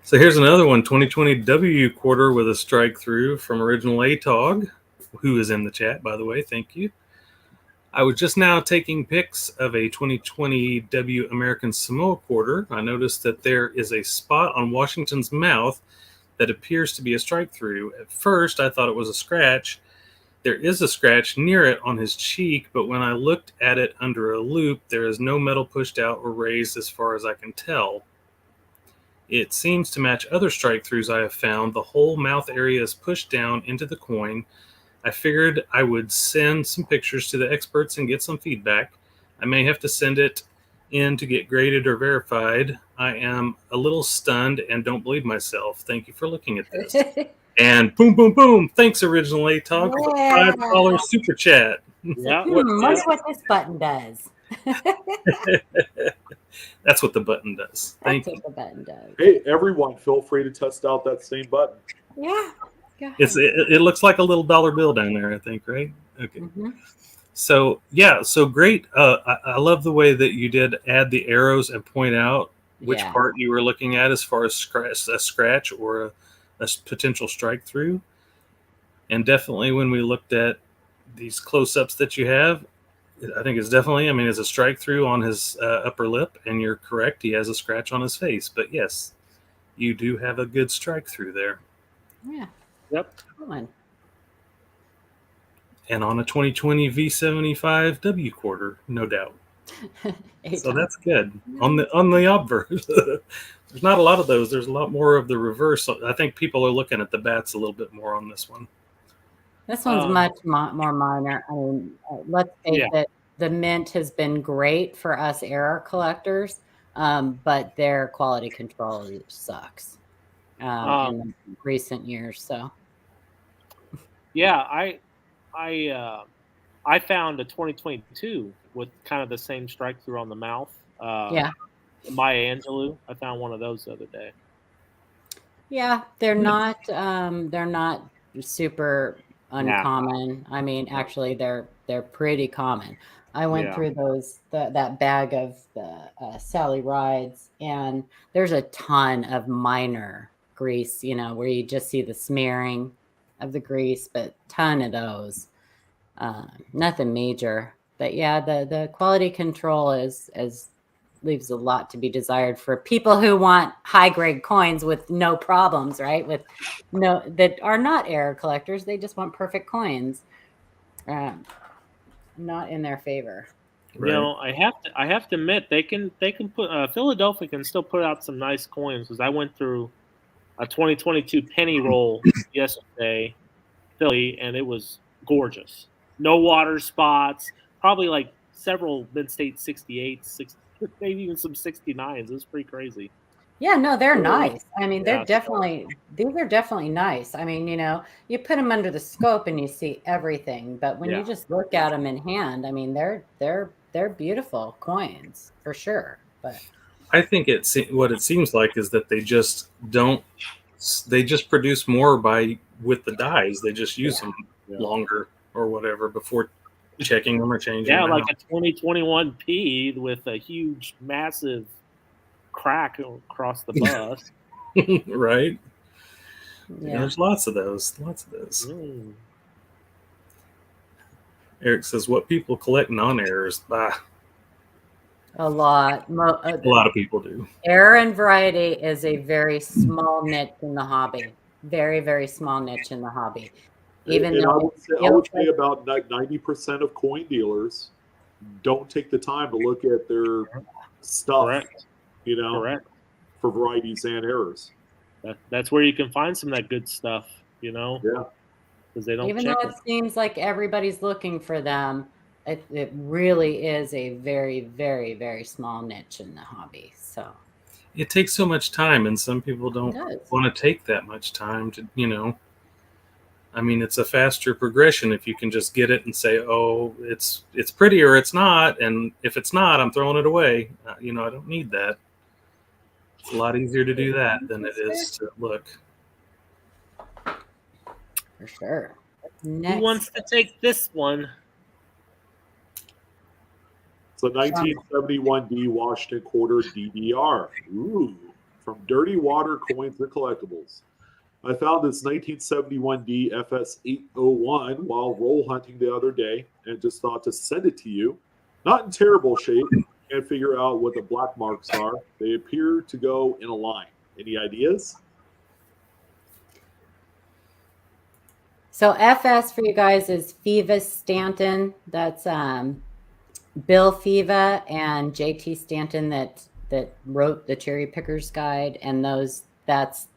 Speaker 2: So here's another one, 2020 W quarter with a strike through from original ATOG, who is in the chat, by the way. Thank you. I was just now taking pics of a 2020 W American Samoa quarter. I noticed that there is a spot on Washington's mouth that appears to be a strike through. At first, I thought it was a scratch. There is a scratch near it on his cheek, but when I looked at it under a loop, there is no metal pushed out or raised as far as I can tell. It seems to match other strike throughs I have found. The whole mouth area is pushed down into the coin. I figured I would send some pictures to the experts and get some feedback. I may have to send it in to get graded or verified. I am a little stunned and don't believe myself. Thank you for looking at this. And boom, boom, boom. Thanks, Original ATOG, for the $5 super chat.
Speaker 4: Yeah.
Speaker 3: Wonder what this button does.
Speaker 2: That's what the button does.
Speaker 3: That's what the button does.
Speaker 1: Hey, everyone, feel free to test out that same button.
Speaker 3: Yeah.
Speaker 2: It looks like a little dollar bill down there, I think, right? Okay.
Speaker 3: Mm-hmm.
Speaker 2: So, yeah, so great. I love the way that you did add the arrows and point out which part you were looking at as far as a scratch or a potential strike through. And definitely when we looked at these close-ups that you have, I think it's definitely, it's a strike through on his upper lip, and you're correct. He has a scratch on his face. But yes, you do have a good strike through there.
Speaker 3: Yeah.
Speaker 4: Yep.
Speaker 3: Come on.
Speaker 2: And on a 2020 V75 W quarter, no doubt. So that's good. On the obverse. There's not a lot of those. There's a lot more of the reverse. I think people are looking at the bats a little bit more on this one.
Speaker 3: This one's much more minor. Let's face it, the mint has been great for us error collectors, but their quality control sucks in the recent years. So,
Speaker 4: yeah, I found a 2022 with kind of the same strike through on the mouth. Maya Angelou. I found one of those the other day.
Speaker 3: Yeah, they're not super uncommon. Actually, they're pretty common. I went through that bag of the Sally Rides, and there's a ton of minor grease, where you just see the smearing of the grease, but ton of those. Nothing major, but yeah, the quality control leaves a lot to be desired for people who want high grade coins with no problems, right? That are not error collectors. They just want perfect coins. Not in their favor.
Speaker 2: Right.
Speaker 4: I have to admit they can put Philadelphia can still put out some nice coins, because I went through a 2022 penny roll yesterday, Philly, and it was gorgeous. No water spots, probably like several mid-state 68s, maybe even some 69s. It was pretty crazy.
Speaker 3: Yeah, no, they're nice. They're definitely, these are definitely nice. You put them under the scope and you see everything, but when you just look at them in hand, they're beautiful coins for sure. But
Speaker 2: I think what it seems like is that they just produce more with the dies. They just use them longer or whatever before checking them or changing them.
Speaker 4: Yeah, like a 2021 P with a huge, massive crack across the bus.
Speaker 2: Right?
Speaker 3: Yeah.
Speaker 2: There's lots of those. Eric says, what people collect non-errors? Bah.
Speaker 3: A lot.
Speaker 2: A lot of people do.
Speaker 3: Error and variety is a very small niche in the hobby. Very, very small niche in the hobby.
Speaker 1: I would say about 90% of coin dealers don't take the time to look at their stuff.
Speaker 4: Correct. Correct.
Speaker 1: For varieties and errors.
Speaker 4: That's where you can find some of that good stuff, Yeah. Because they don't.
Speaker 3: Even though it seems like everybody's looking for them, it really is a very, very, very small niche in the hobby. So
Speaker 2: it takes so much time, and some people don't want to take that much time to, it's a faster progression if you can just get it and say, oh, it's pretty or it's not. And if it's not, I'm throwing it away. I don't need that. It's a lot easier to do that than it is to look.
Speaker 3: For sure.
Speaker 4: Who wants to take this one?
Speaker 1: It's a 1971D Washington quarter DDR. Ooh, from Dirty Water Coins and Collectibles. I found this 1971D FS801 while roll hunting the other day and just thought to send it to you. Not in terrible shape. Can't figure out what the black marks are. They appear to go in a line. Any ideas?
Speaker 3: So FS for you guys is Fiva Stanton. That's Bill Fiva and JT Stanton that wrote the Cherry Pickers Guide, and that's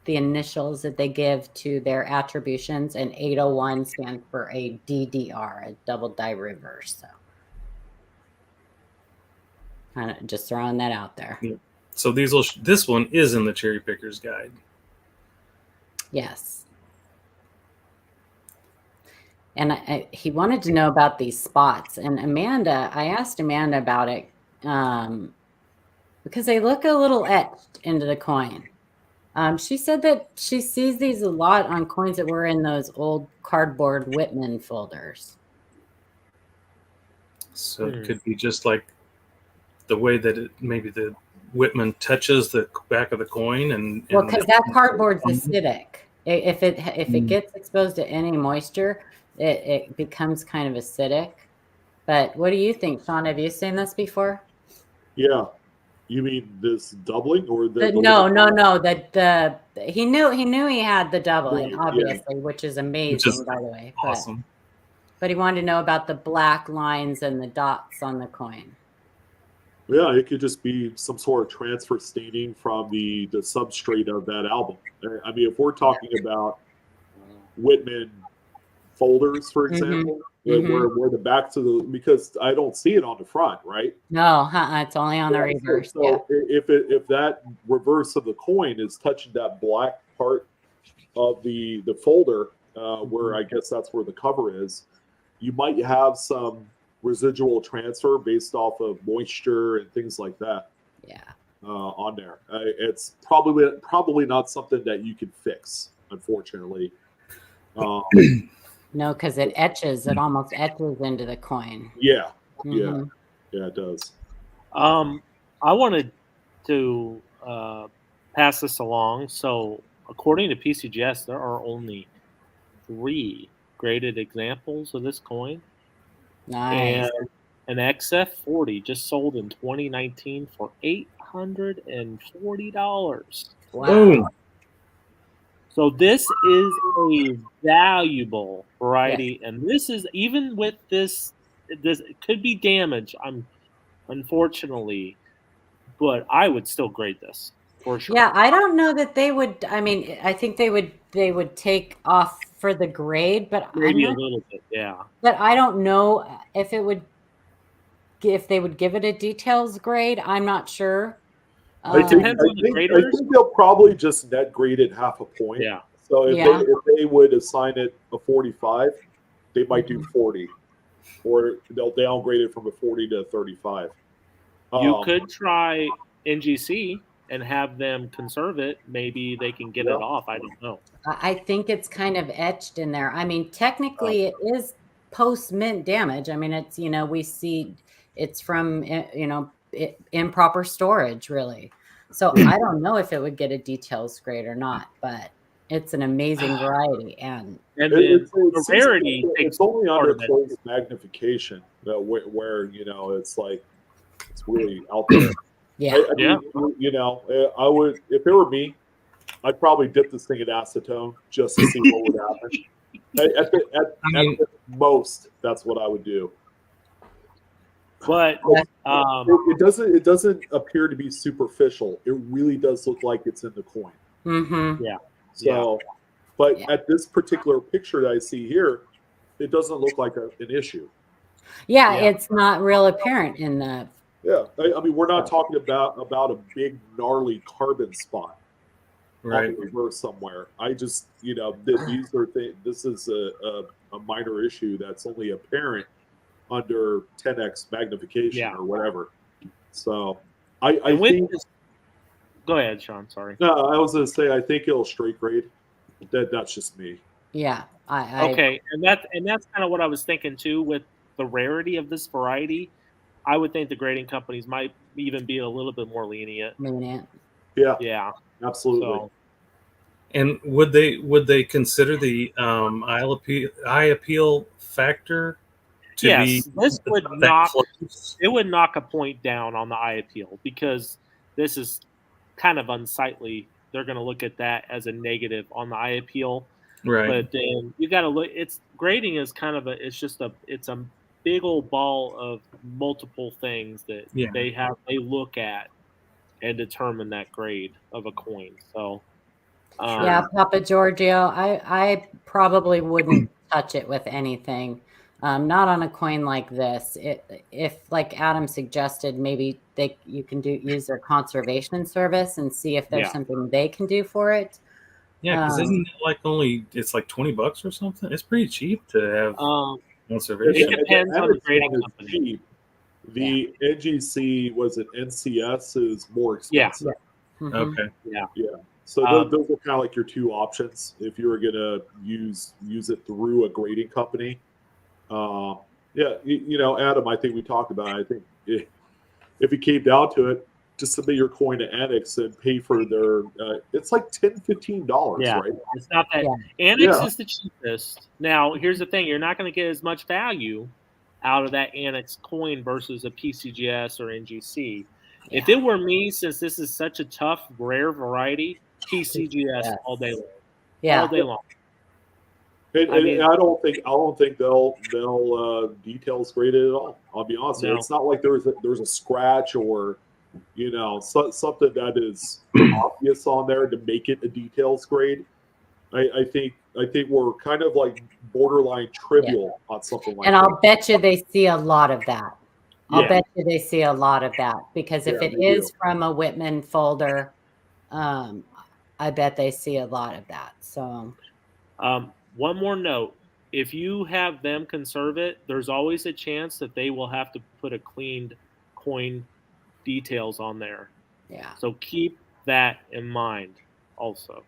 Speaker 3: the initials that they give to their attributions, and 801 stands for a DDR, a double die reverse. So kind of just throwing that out there.
Speaker 2: So this one is in the Cherry Pickers Guide.
Speaker 3: Yes. And he wanted to know about these spots. And I asked Amanda about it because they look a little etched into the coin. She said that she sees these a lot on coins that were in those old cardboard Whitman folders.
Speaker 2: So it could be just like the way that maybe the Whitman touches the back of the coin, and
Speaker 3: well, because that cardboard's acidic. If it gets exposed to any moisture, it becomes kind of acidic. But what do you think, Sean? Have you seen this before?
Speaker 1: Yeah. You mean this doubling or the
Speaker 3: no. That he knew he had the doubling, obviously, which is amazing, by the way.
Speaker 2: Awesome.
Speaker 3: But he wanted to know about the black lines and the dots on the coin.
Speaker 1: Yeah, it could just be some sort of transfer staining from the substrate of that album. I mean, if we're talking about Whitman folders, for example, where the backs of the, because I don't see it on the front, right?
Speaker 3: No, it's only on the reverse.
Speaker 1: So if that reverse of the coin is touching that black part of the folder, where I guess that's where the cover is, you might have some residual transfer based off of moisture and things like that.
Speaker 3: Yeah.
Speaker 1: On there, it's probably not something that you can fix, unfortunately.
Speaker 3: No, because it etches. It almost etches into the coin.
Speaker 1: Yeah, yeah, it does.
Speaker 4: I wanted to pass this along. So, according to PCGS, there are only 3 graded examples of this coin.
Speaker 3: Nice.
Speaker 4: And an XF40 just sold in 2019 for $840.
Speaker 3: Wow.
Speaker 4: So this is a valuable variety, and this is, even with this it could be damaged. Unfortunately, but I would still grade this for sure.
Speaker 3: Yeah, I don't know that they would. I mean, I think they would take off for the grade, but
Speaker 4: maybe a little bit, yeah.
Speaker 3: But I don't know if they would give it a details grade. I'm not sure.
Speaker 1: I think they'll probably just net grade it half a point.
Speaker 4: Yeah.
Speaker 1: So if they would assign it a 45, they might do 40, or they'll downgrade it from a 40 to a 35.
Speaker 4: You could try NGC and have them conserve it. Maybe they can get it off. I don't know.
Speaker 3: I think it's kind of etched in there. I mean, technically, it is post mint damage. I mean, it's we see it's from improper storage, really. So I don't know if it would get a details grade or not, but it's an amazing variety, and
Speaker 4: the rarity.
Speaker 1: It's only under close magnification where it's like it's really out there.
Speaker 3: Yeah,
Speaker 1: I mean, I would, if it were me, I'd probably dip this thing in acetone just to see what would happen. At the most, that's what I would do.
Speaker 4: But
Speaker 1: it doesn't appear to be superficial. It really does look like it's in the coin.
Speaker 3: Mm-hmm.
Speaker 4: Yeah.
Speaker 1: So, but at this particular picture that I see here, it doesn't look like an issue.
Speaker 3: Yeah, it's not real apparent in the.
Speaker 1: Yeah, I mean, we're not talking about a big gnarly carbon spot on the reverse somewhere. I just, these are things. This is a minor issue that's only apparent under 10x magnification or whatever. So, I think.
Speaker 4: Go ahead, Sean. Sorry.
Speaker 1: No, I was going to say I think it'll straight grade. That's just me.
Speaker 3: Yeah.
Speaker 4: Okay, and that's kind of what I was thinking too with the rarity of this variety. I would think the grading companies might even be a little bit more lenient.
Speaker 1: Yeah,
Speaker 4: Yeah,
Speaker 1: absolutely.
Speaker 4: so
Speaker 2: And would they consider the eye appeal factor to be
Speaker 4: yes, this would
Speaker 2: that
Speaker 4: knock
Speaker 2: close?
Speaker 4: it would knock a point down on the eye appeal because this is kind of unsightly. They're going to look at that as a negative on the eye appeal.
Speaker 2: Right.
Speaker 4: But then you got to look. It's grading is kind of it's a big old ball of multiple things that
Speaker 2: Yeah.
Speaker 4: they look at and determine that grade of a coin. So
Speaker 3: Yeah, Papa Giorgio, I probably wouldn't touch it with anything. Not on a coin like this. If like Adam suggested, maybe you can use their conservation service and see if there's something they can do for it.
Speaker 2: Yeah, because isn't it like it's like $20 or something? It's pretty cheap to have conservation.
Speaker 4: It depends on the grading company.
Speaker 1: Cheap. The NGC, was it NCS, is more expensive.
Speaker 3: Yeah.
Speaker 2: Okay.
Speaker 1: Yeah. So those are kind of like your two options if you were gonna use it through a grading company. Adam, I think we talked about it. I think if it came down to it, just submit your coin to Annex and pay for their. It's like $10-15, right?
Speaker 4: It's not that. Annex is the cheapest. Now, here's the thing: you're not going to get as much value out of that Annex coin versus a PCGS or NGC.
Speaker 3: Yeah.
Speaker 4: If it were me, since this is such a tough, rare variety, PCGS all day long.
Speaker 3: Yeah,
Speaker 4: all day long.
Speaker 1: And I don't think they'll details grade it at all. I'll be honest with you. It's not like there's a scratch or something that is obvious on there to make it a details grade. I think we're kind of like borderline trivial on something like that.
Speaker 3: And I'll bet you they see a lot of that. I'll bet you they see a lot of that because if it is from a Whitman folder, I bet they see a lot of that. So,
Speaker 4: one more note: if you have them conserve it, there's always a chance that they will have to put a cleaned coin details on there.
Speaker 3: Yeah.
Speaker 4: So keep that in mind also.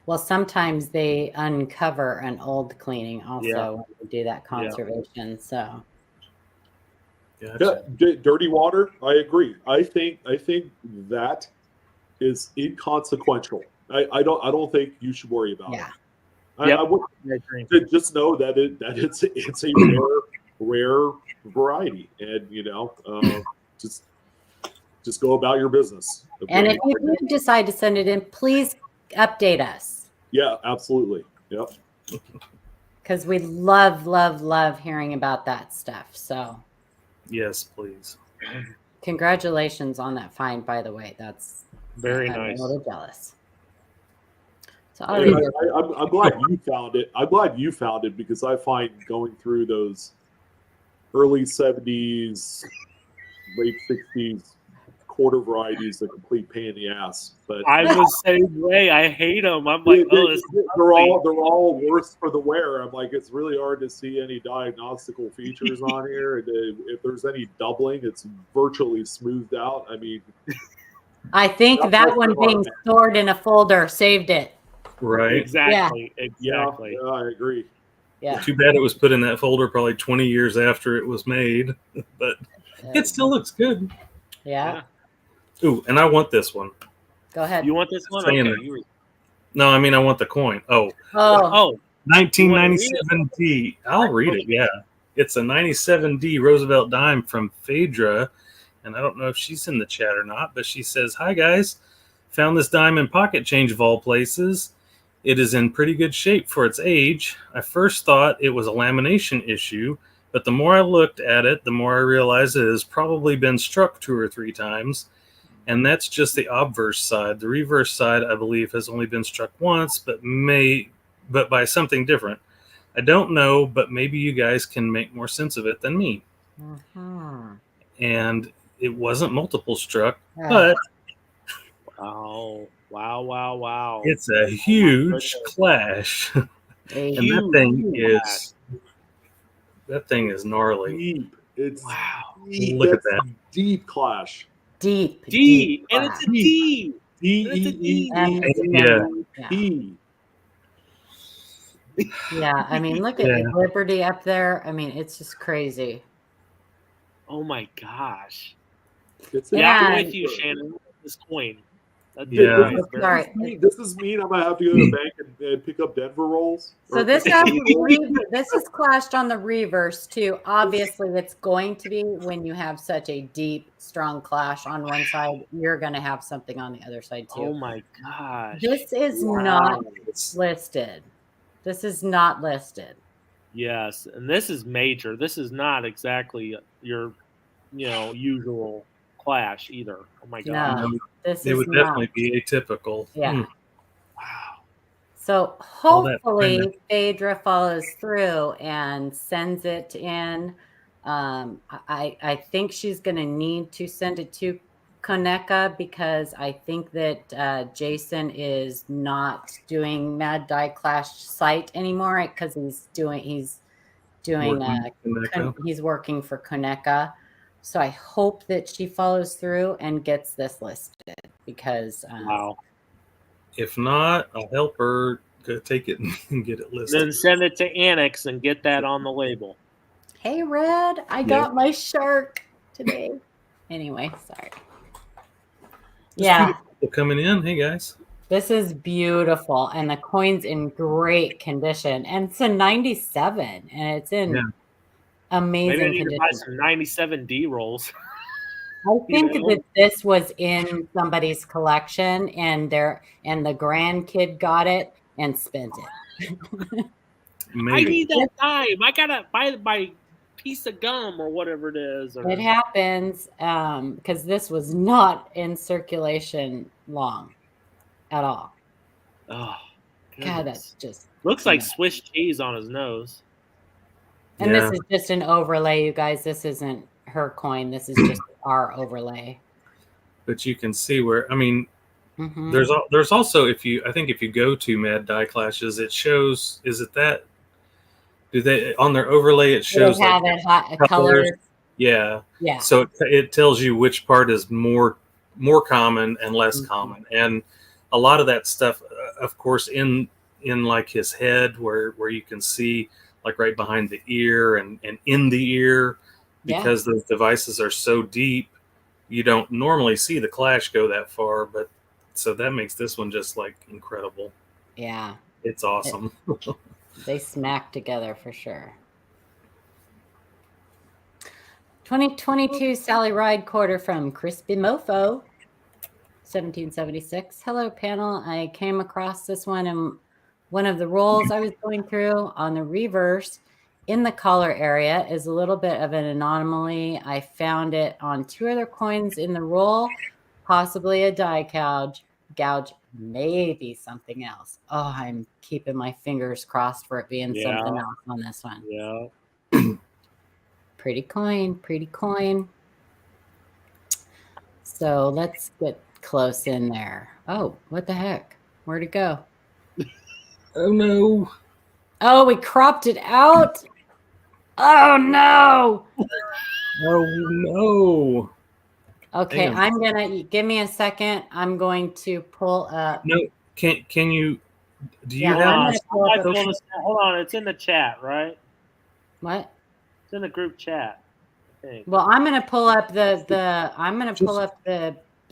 Speaker 3: Well, sometimes they uncover an old cleaning also when they do that conservation. So.
Speaker 2: Gotcha.
Speaker 1: Yeah, dirty water. I agree. I think that is inconsequential. I don't think you should worry about it. I would just know that it's a rare variety, and just go about your business.
Speaker 3: And if you do decide to send it in, please update us.
Speaker 1: Yeah, absolutely. Yep.
Speaker 3: Because we love hearing about that stuff. So.
Speaker 2: Yes, please.
Speaker 3: Congratulations on that find, by the way. That's
Speaker 4: very nice.
Speaker 3: I'm a little jealous. So
Speaker 1: I'm glad you found it. I'm glad you found it because I find going through those early 70s, late 60s quarter varieties a complete pain in the ass. But
Speaker 4: I was the same way. I hate them. I'm like,
Speaker 1: they're all worse for the wear. I'm like, it's really hard to see any diagnostical features on here. And if there's any doubling, it's virtually smoothed out. I mean,
Speaker 3: I think that one being stored in a folder saved it.
Speaker 2: Right.
Speaker 4: Exactly.
Speaker 1: Yeah, I agree.
Speaker 3: Yeah.
Speaker 2: Too bad it was put in that folder probably 20 years after it was made, but it still looks good.
Speaker 3: Yeah.
Speaker 2: Ooh, and I want this one.
Speaker 3: Go ahead.
Speaker 4: You want this one? Okay.
Speaker 2: No, I mean I want the coin. Oh. 1997D. I'll read it. Yeah, it's a 97D Roosevelt dime from Phaedra, and I don't know if she's in the chat or not, but she says, "Hi guys, found this dime in pocket change of all places. It is in pretty good shape for its age. I first thought it was a lamination issue, but the more I looked at it, the more I realized it has probably been struck 2 or 3 times. And that's just the obverse side. The reverse side, I believe, has only been struck once, but by something different. I don't know, but maybe you guys can make more sense of it than me."
Speaker 3: Mm-hmm.
Speaker 2: And it wasn't multiple struck, but
Speaker 4: wow.
Speaker 2: It's a huge clash. And that thing is gnarly.
Speaker 1: Deep. It's deep.
Speaker 2: Look at that.
Speaker 1: Deep clash.
Speaker 3: Deep.
Speaker 4: And it's a D.
Speaker 1: D-E-E-E.
Speaker 3: Yeah, I mean, look at Liberty up there. I mean, it's just crazy.
Speaker 4: Oh my gosh.
Speaker 1: It's
Speaker 4: Yeah, I'm
Speaker 3: And-
Speaker 4: with you, Shannon. This coin. That
Speaker 2: Yeah.
Speaker 4: coin is very-
Speaker 3: Sorry.
Speaker 1: This is mean. I'm gonna have to go to the bank and pick up Denver rolls.
Speaker 3: So
Speaker 1: Or
Speaker 3: this
Speaker 1: pick
Speaker 3: has
Speaker 1: up-
Speaker 3: this is clashed on the reverse too. Obviously, it's going to be when you have such a deep, strong clash on one side, you're going to have something on the other side too.
Speaker 4: Oh my gosh.
Speaker 3: This is
Speaker 4: Wow.
Speaker 3: not
Speaker 2: It's,
Speaker 3: listed. This is not listed.
Speaker 4: Yes, and this is major. This is not exactly your, usual clash either. Oh my god.
Speaker 3: No, this
Speaker 2: it
Speaker 3: is
Speaker 2: would
Speaker 3: not.
Speaker 2: definitely be atypical.
Speaker 3: Yeah.
Speaker 4: Wow.
Speaker 3: So
Speaker 2: All that
Speaker 3: hopefully Phaedra follows through and sends it in. I think she's going to need to send it to Koneka because I think that Jason is not doing Mad Die Clash site anymore because he's doing he's working for Koneka. So I hope that she follows through and gets this listed because
Speaker 4: Wow.
Speaker 2: If not, I'll help her go take it and get it listed.
Speaker 4: Then send it to Annex and get that on the label.
Speaker 3: hey, Red, I got my shark today. Anyway, sorry. Yeah,
Speaker 2: People coming in. Hey guys.
Speaker 3: this is beautiful. And the coin's in great condition. And it's a 97 and it's in
Speaker 2: Yeah.
Speaker 3: amazing
Speaker 4: Maybe I need to buy
Speaker 3: condition.
Speaker 4: some 97D rolls.
Speaker 3: I think
Speaker 4: know?
Speaker 3: that this was in somebody's collection and the grandkid got it and spent it.
Speaker 4: I
Speaker 2: Maybe.
Speaker 4: need that time. I gotta buy my piece of gum or whatever it is. Or...
Speaker 3: It happens because this was not in circulation long at all.
Speaker 4: Oh,
Speaker 3: God,
Speaker 4: goodness.
Speaker 3: that's just
Speaker 4: Looks like Swiss cheese on his nose.
Speaker 3: and
Speaker 2: Yeah.
Speaker 3: this is just an overlay, you guys. This isn't her coin. This is just our overlay.
Speaker 2: But you can see where, I mean,
Speaker 3: Mhm.
Speaker 2: there's also, if you go to Mad Die Clashes, it shows, is it that, do they, on their overlay, it shows
Speaker 3: They have
Speaker 2: like
Speaker 3: it hot
Speaker 2: colors.
Speaker 3: colors.
Speaker 2: Yeah.
Speaker 3: Yeah.
Speaker 2: So it tells you which part is more common and less
Speaker 3: Mhm.
Speaker 2: common. And a lot of that stuff, of course, in like his head where you can see like right behind the ear and in the ear, because those devices are so deep, you don't normally see the clash go that far. But so that makes this one just like incredible.
Speaker 3: Yeah.
Speaker 2: It's awesome.
Speaker 3: They smack together for sure. 2022 Sally Ride quarter from Crispy Mofo, 1776. Hello, panel. I came across this one in one of the rolls I was going through. On the reverse, in the collar area, is a little bit of an anomaly. I found it on two other coins in the roll, possibly a die gouge, maybe something else. Oh, I'm keeping my fingers crossed for it being something else on this one.
Speaker 4: Yeah.
Speaker 3: Pretty coin. So let's get close in there. Oh, what the heck? Where'd it go?
Speaker 2: Oh no.
Speaker 3: Oh, we cropped it out. Oh no.
Speaker 2: Oh no.
Speaker 3: Okay,
Speaker 2: Damn.
Speaker 3: I'm gonna give me a second. I'm going to pull up.
Speaker 2: No, can you, do you
Speaker 3: Yeah,
Speaker 2: have,
Speaker 3: I'm gonna pull up
Speaker 4: Hold on, it's in the chat, right?
Speaker 3: what?
Speaker 4: It's in the group chat, I think.
Speaker 3: Well, I'm gonna pull up the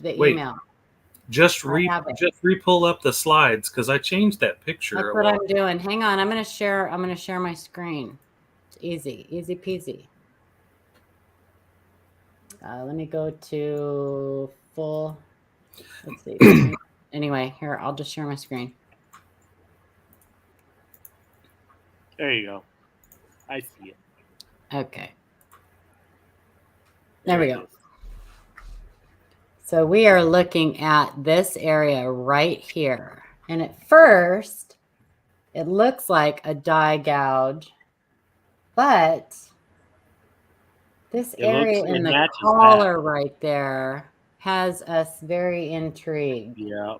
Speaker 2: Wait.
Speaker 3: email.
Speaker 2: just
Speaker 3: have it.
Speaker 2: re-pull up the slides because I changed that picture.
Speaker 3: That's what I'm doing. Hang on, I'm gonna share my screen. It's easy peasy. Let me go to full. Let's see. Anyway, here, I'll just share my screen.
Speaker 4: There you go. I see it.
Speaker 3: Okay. There we go. So we are looking at this area right here. And at first, it looks like a die gouge, but this area in the collar right there has us very intrigued.
Speaker 4: Yeah.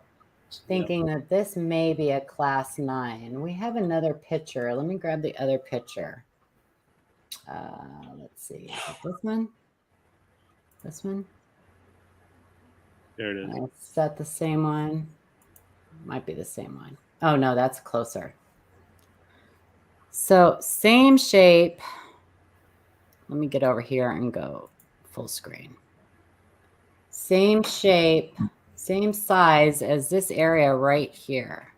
Speaker 3: Thinking that this may be a class 9. We have another picture. Let me grab the other picture. Let's see. Is it this one? This one?
Speaker 4: There it is.
Speaker 3: Is that the same one? Might be the same one. Oh, no, that's closer. So same shape. Let me get over here and go full screen. Same shape, same size as this area right here.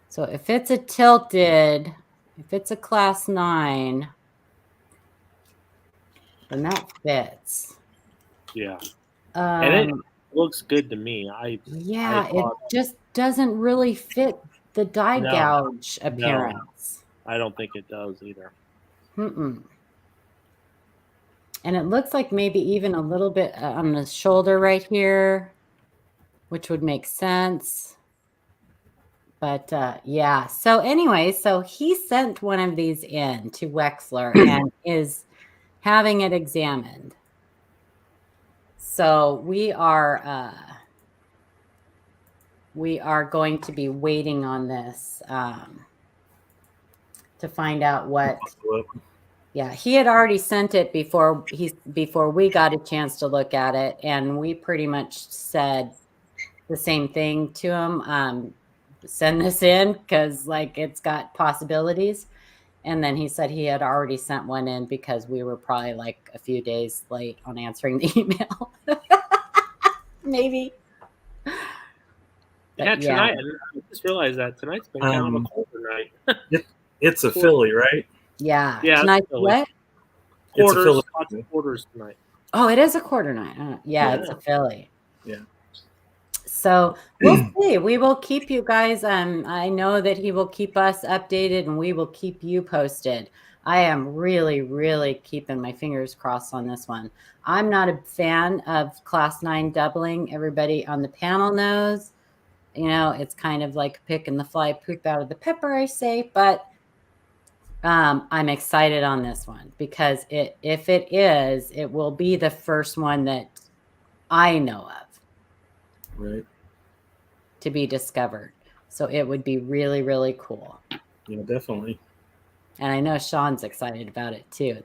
Speaker 3: So if it's a tilted, if it's a class 9, then that fits.
Speaker 4: Yeah. And it looks good to me.
Speaker 3: Yeah, it just doesn't really fit the die gouge appearance.
Speaker 4: I don't think it does either.
Speaker 3: Mm-mm. And it looks like maybe even a little bit on the shoulder right here, which would make sense. But yeah, so anyway, so he sent one of these in to Wexler and is having it examined. So we are going to be waiting on this to find out what. Yeah, he had already sent it before we got a chance to look at it, and we pretty much said the same thing to him. Send this in because like it's got possibilities. And then he said he had already sent one in because we were probably like a few days late on answering the email. Maybe.
Speaker 4: Yeah, tonight. I just realized that tonight's been kind of a colder night.
Speaker 2: It's a Philly, right?
Speaker 3: Yeah. Tonight's what?
Speaker 4: Quarters tonight.
Speaker 3: Oh, it is a quarter night. Yeah, it's a Philly.
Speaker 2: Yeah.
Speaker 3: So we'll see. We will keep you guys. I know that he will keep us updated and we will keep you posted. I am really, really keeping my fingers crossed on this one. I'm not a fan of class 9 doubling. Everybody on the panel knows, you know, it's kind of like picking the fly poop out of the pepper, I say, but I'm excited on this one because if it is, it will be the first one that I know of.
Speaker 2: Right.
Speaker 3: To be discovered. So it would be really, really cool.
Speaker 2: Yeah, definitely.
Speaker 3: And I know Sean's excited about it too.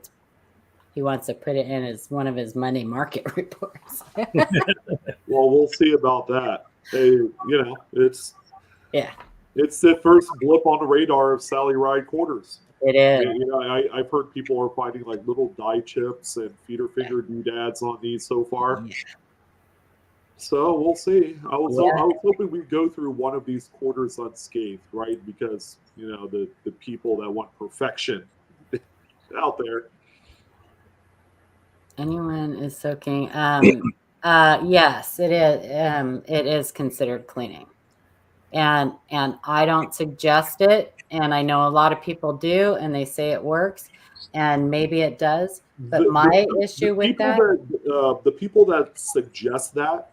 Speaker 3: He wants to put it in as one of his Monday market reports.
Speaker 1: Well, we'll see about that. You know, it's the first blip on the radar of Sally Ride quarters.
Speaker 3: It is.
Speaker 1: You know, I've heard people are finding like little die chips and feeder figure doodads on these so far. Yeah. So we'll see. I was hoping we'd go through one of these quarters unscathed, right? Because, you know, the people that want perfection out there.
Speaker 3: Anyone is soaking. Yes, it is. It is considered cleaning. And I don't suggest it. And I know a lot of people do, and they say it works. And maybe it does. But my issue with that.
Speaker 1: The people that suggest that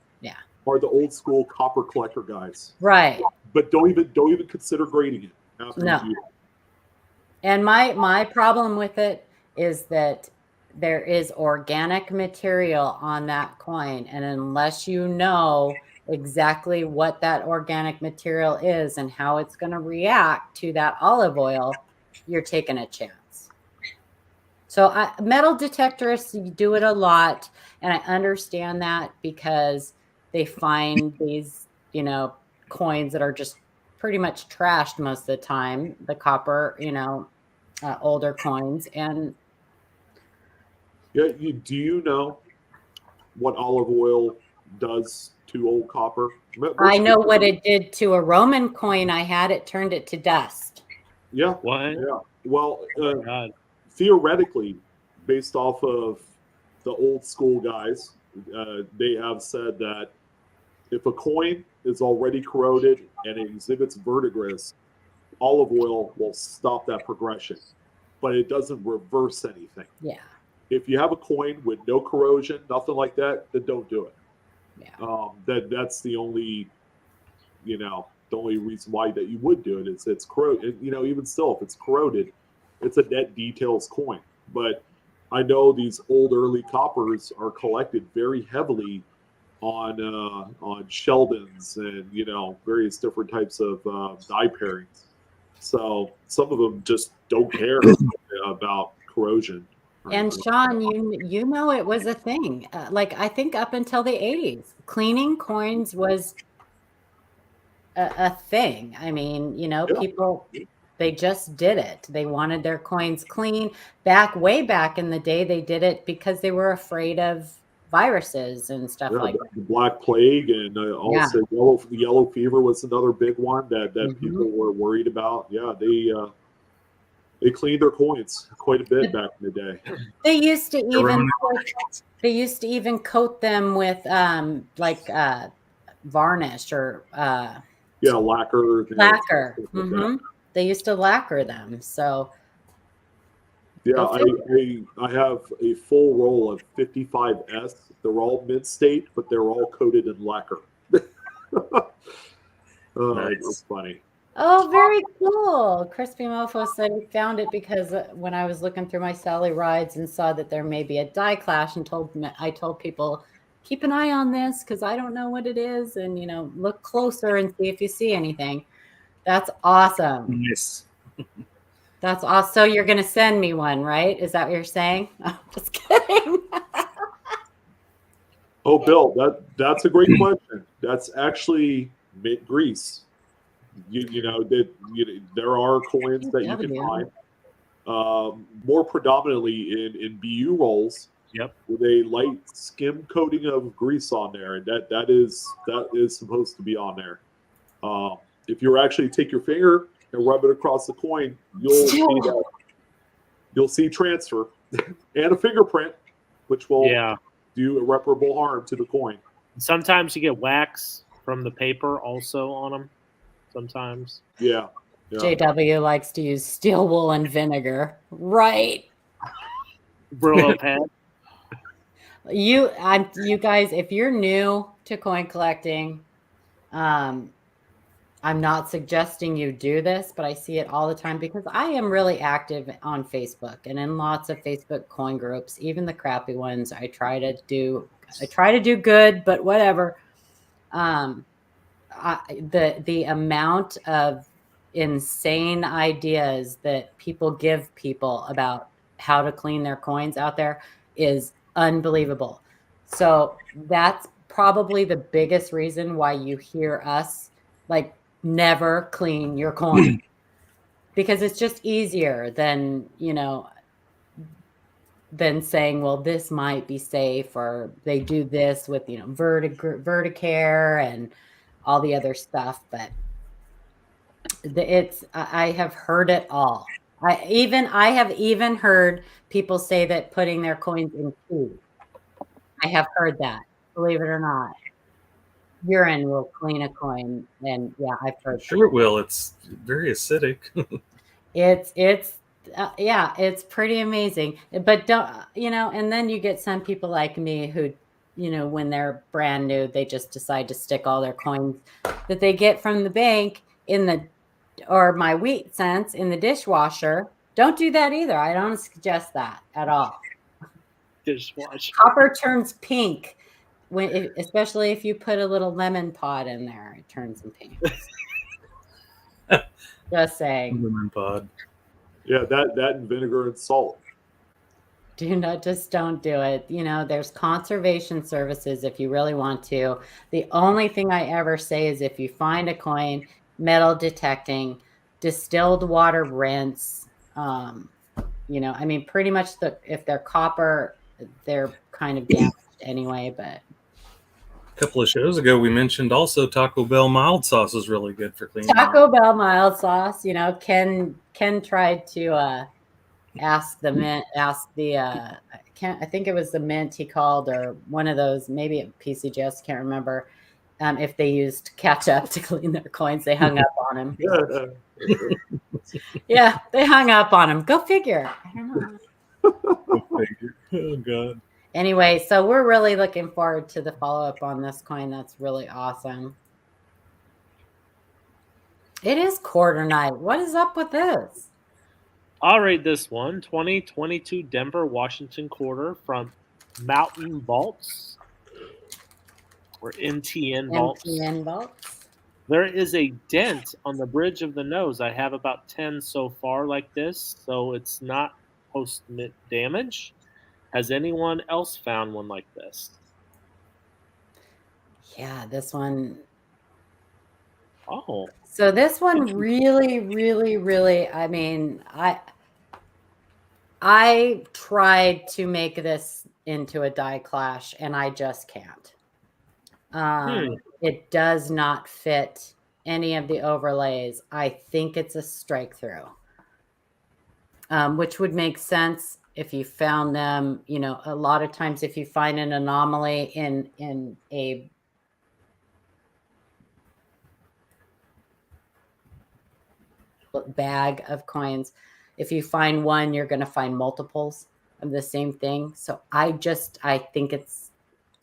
Speaker 1: are the old school copper collector guys.
Speaker 3: Right.
Speaker 1: But don't even consider grading it after you do it.
Speaker 3: And my problem with it is that there is organic material on that coin. And unless you know exactly what that organic material is and how it's going to react to that olive oil, you're taking a chance. So metal detectorists do it a lot. And I understand that because they find these, you know, coins that are just pretty much trashed most of the time, the copper, you know, older coins. And
Speaker 1: yeah, do you know what olive oil does to old copper?
Speaker 3: I know what it did to a Roman coin I had. It turned it to dust.
Speaker 1: Yeah.
Speaker 4: What?
Speaker 1: Yeah. Well, theoretically, based off of the old school guys, they have said that if a coin is already corroded and it exhibits verdigris, olive oil will stop that progression, but it doesn't reverse anything.
Speaker 3: Yeah.
Speaker 1: If you have a coin with no corrosion, nothing like that, then don't do it. Yeah. That's the only, you know, the only reason why that you would do it is it's corroded. You know, even still, if it's corroded, it's a net details coin. But I know these old early coppers are collected very heavily on Sheldons and, you know, various different types of die pairings. So some of them just don't care about corrosion.
Speaker 3: And Sean, you know it was a thing. Like I think up until the 80s, cleaning coins was a thing. I mean, you know, people They just did it. They wanted their coins clean. Way back in the day, they did it because they were afraid of viruses and stuff
Speaker 1: Yeah,
Speaker 3: like
Speaker 1: the,
Speaker 3: that.
Speaker 1: the Black Plague, and also yellow fever was another big one that people were worried about. Yeah, they cleaned their coins quite a bit back in the day.
Speaker 3: They used to even
Speaker 2: Corona.
Speaker 3: coat them with varnish or
Speaker 1: Yeah, lacquer.
Speaker 3: lacquer.
Speaker 1: Stuff like that.
Speaker 3: They used to lacquer them. So
Speaker 1: Yeah,
Speaker 3: go figure.
Speaker 1: I have a full roll of 55S. They're all mint state, but they're all coated in lacquer.
Speaker 2: Nice.
Speaker 1: It's funny.
Speaker 3: Oh, very cool. Crispy Mofo said he found it because when I was looking through my Sally rides and saw that there may be a die clash, and I told people, keep an eye on this because I don't know what it is, and look closer and see if you see anything. That's awesome.
Speaker 2: Nice.
Speaker 3: That's awesome. So you're going to send me one, right? Is that what you're saying? I'm just kidding.
Speaker 1: Oh, Bill, that's a great question. That's actually mint grease. There are coins that you can find. More predominantly in BU rolls.
Speaker 4: Yep.
Speaker 1: With a light skim coating of grease on there, and that is supposed to be on there. If you actually take your finger and rub it across the coin, you'll see transfer and a fingerprint, which will do irreparable harm to the coin.
Speaker 4: Sometimes you get wax from the paper also on them. Sometimes.
Speaker 1: Yeah.
Speaker 3: JW likes to use steel wool and vinegar. Right.
Speaker 4: Brillo pad.
Speaker 3: You guys, if you're new to coin collecting, I'm not suggesting you do this, but I see it all the time because I am really active on Facebook and in lots of Facebook coin groups, even the crappy ones. I try to do good, but whatever. The amount of insane ideas that people give people about how to clean their coins out there is unbelievable. So that's probably the biggest reason why you hear us never clean your coin, because it's just easier than saying, well, this might be safe, or they do this with Verticare and all the other stuff. But I have heard it all. I have even heard people say that putting their coins in food. I have heard that, believe it or not. Urine will clean a coin, and I've heard.
Speaker 2: Sure, it will. It's very acidic.
Speaker 3: It's pretty amazing. But don't and then you get some people like me who, when they're brand new, they just decide to stick all their coins that they get from the bank or my wheat cents in the dishwasher. Don't do that either. I don't suggest that at all.
Speaker 4: Dishwasher.
Speaker 3: Copper turns pink. Especially if you put a little lemon pod in there, it turns them pink. Just saying.
Speaker 2: Lemon pod.
Speaker 1: Yeah, that and vinegar and salt.
Speaker 3: Don't do it. There's conservation services if you really want to. The only thing I ever say is if you find a coin, metal detecting, distilled water rinse. Pretty much if they're copper, they're kind of damaged anyway, but.
Speaker 2: A couple of shows ago, we mentioned also Taco Bell mild sauce is really good for cleaning.
Speaker 3: Taco Bell mild sauce. Ken tried to ask the I think it was the Mint he called, or one of those, maybe at PCGS, can't remember, if they used ketchup to clean their coins. They hung up on him. Yeah, they hung up on him. Go figure. I don't know.
Speaker 2: Go figure. Oh, God.
Speaker 3: Anyway, so we're really looking forward to the follow-up on this coin. That's really awesome. It is quarter night. What is up with this?
Speaker 4: I'll rate this one. 2022 Denver, Washington quarter from Mountain Vaults, or MTN Vaults.
Speaker 3: MTN Vaults.
Speaker 4: There is a dent on the bridge of the nose. I have about 10 so far like this, so it's not post-mint damage. Has anyone else found one like this?
Speaker 3: Yeah, this one.
Speaker 4: Oh,
Speaker 3: So this one really, really, really, I mean, I tried to make this into a die clash and I just can't. It does not fit any of the overlays. I think it's a strike through, which would make sense if you found them, you know, a lot of times if you find an anomaly in a bag of coins, if you find one, you're going to find multiples of the same thing. So I think it's,